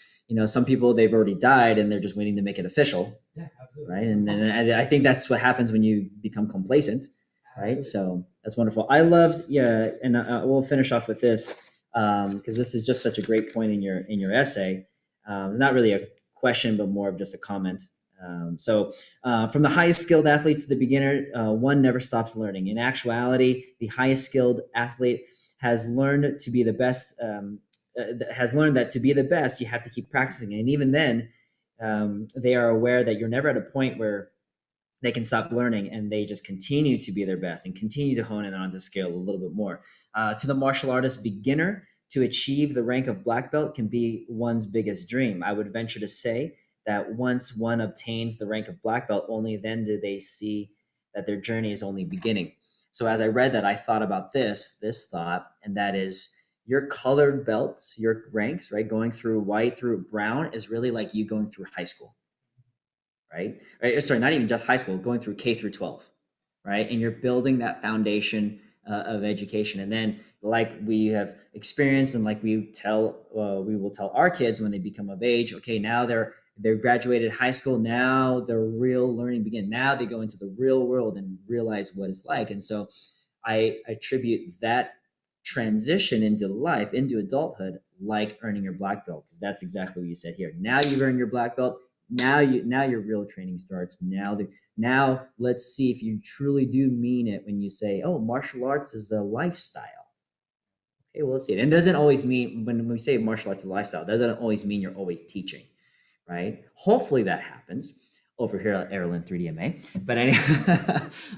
some people, they've already died and they're just waiting to make it official.
Yeah, absolutely.
Right. And I think that's what happens when you become complacent. Right. Absolutely. So that's wonderful. I loved, and we'll finish off with this, because this is just such a great point in your essay. It's not really a question, but more of just a comment. So from the highest skilled athletes to the beginner, one never stops learning. In actuality, the highest skilled athlete has learned to be the best, has learned that to be the best, you have to keep practicing. And even then, they are aware that you're never at a point where they can stop learning and they just continue to be their best and continue to hone in on the skill a little bit more. To the martial artist beginner, to achieve the rank of black belt can be one's biggest dream. I would venture to say that once one obtains the rank of black belt, only then do they see that their journey is only beginning. So as I read that, I thought about this thought, and that is your colored belts, your ranks, right? Going through white through brown is really like you going through high school. Right? Sorry, not even just high school, going through K through 12, right? And you're building that foundation of education. And then, like we have experienced, and like we will tell our kids when they become of age, okay, now they're graduated high school. Now the real learning begins. Now they go into the real world and realize what it's like. And so, I attribute that transition into life, into adulthood, like earning your black belt, because that's exactly what you said here. Now you've earned your black belt. Now your real training starts. Now let's see if you truly do mean it when you say, oh, martial arts is a lifestyle. Okay, well, let's see it. And it doesn't always mean, when we say martial arts is a lifestyle, it doesn't always mean you're always teaching, right? Hopefully that happens over here at Erolin 3DMA. But anyway,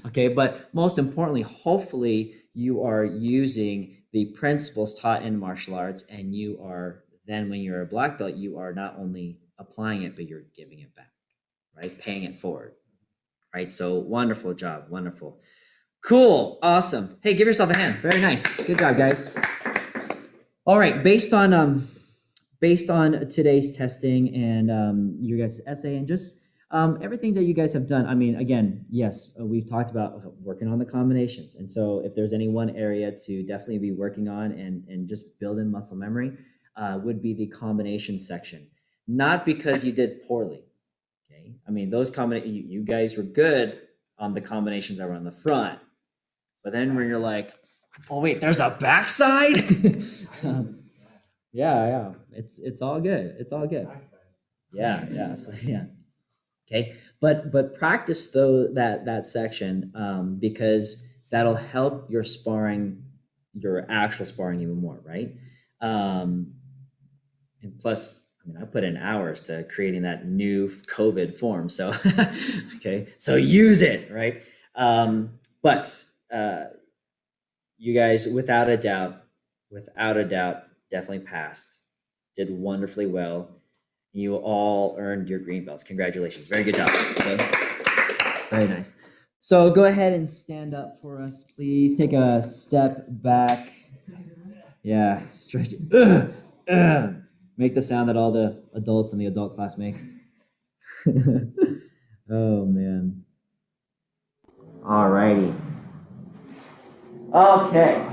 okay, but most importantly, hopefully you are using the principles taught in martial arts, and you are then, when you're a black belt, you are not only applying it, but you're giving it back, right? Paying it forward, right? So wonderful job, wonderful. Cool, awesome. Hey, give yourself a hand. Very nice. Good job, guys. All right, based on today's testing and your guys' essay and just everything that you guys have done, I mean, again, yes, we've talked about working on the combinations. And so if there's any one area to definitely be working on and just build in muscle memory, would be the combination section. Not because you did poorly, okay? I mean, those you guys were good on the combinations that were on the front, but then when you're like, oh wait, there's a backside. Yeah, it's all good. It's all good. Yeah. So, yeah. Okay, but practice though that section because that'll help your actual sparring even more, right? And plus, I mean, I put in hours to creating that new COVID form. So, okay, so use it, right? But you guys, without a doubt, definitely passed. Did wonderfully well. You all earned your green belts. Congratulations. Very good job. Okay. Very nice. So go ahead and stand up for us, please. Take a step back. Yeah, stretch it. Make the sound that all the adults in the adult class make. Oh, man.
All righty. Okay.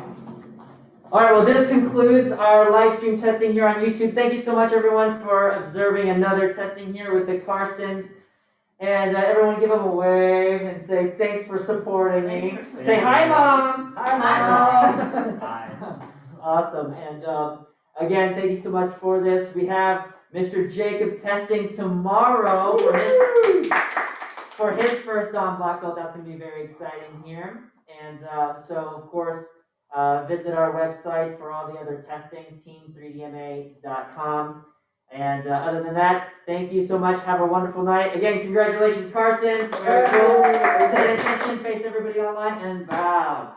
All right, well, this concludes our live stream testing here on YouTube. Thank you so much, everyone, for observing another testing here with the Karstens. And everyone give them a wave and say, thanks for supporting me. Say, hi, Mom. Hi, Mom. Hi. Awesome. And again, thank you so much for this. We have Mr. Jacob testing tomorrow for his first black belt. That's going to be very exciting here. And so, of course, visit our website for all the other testings, team3dma.com. And other than that, thank you so much. Have a wonderful night. Again, congratulations, Karsten. Very cool. Pay attention, face everybody online, and bow.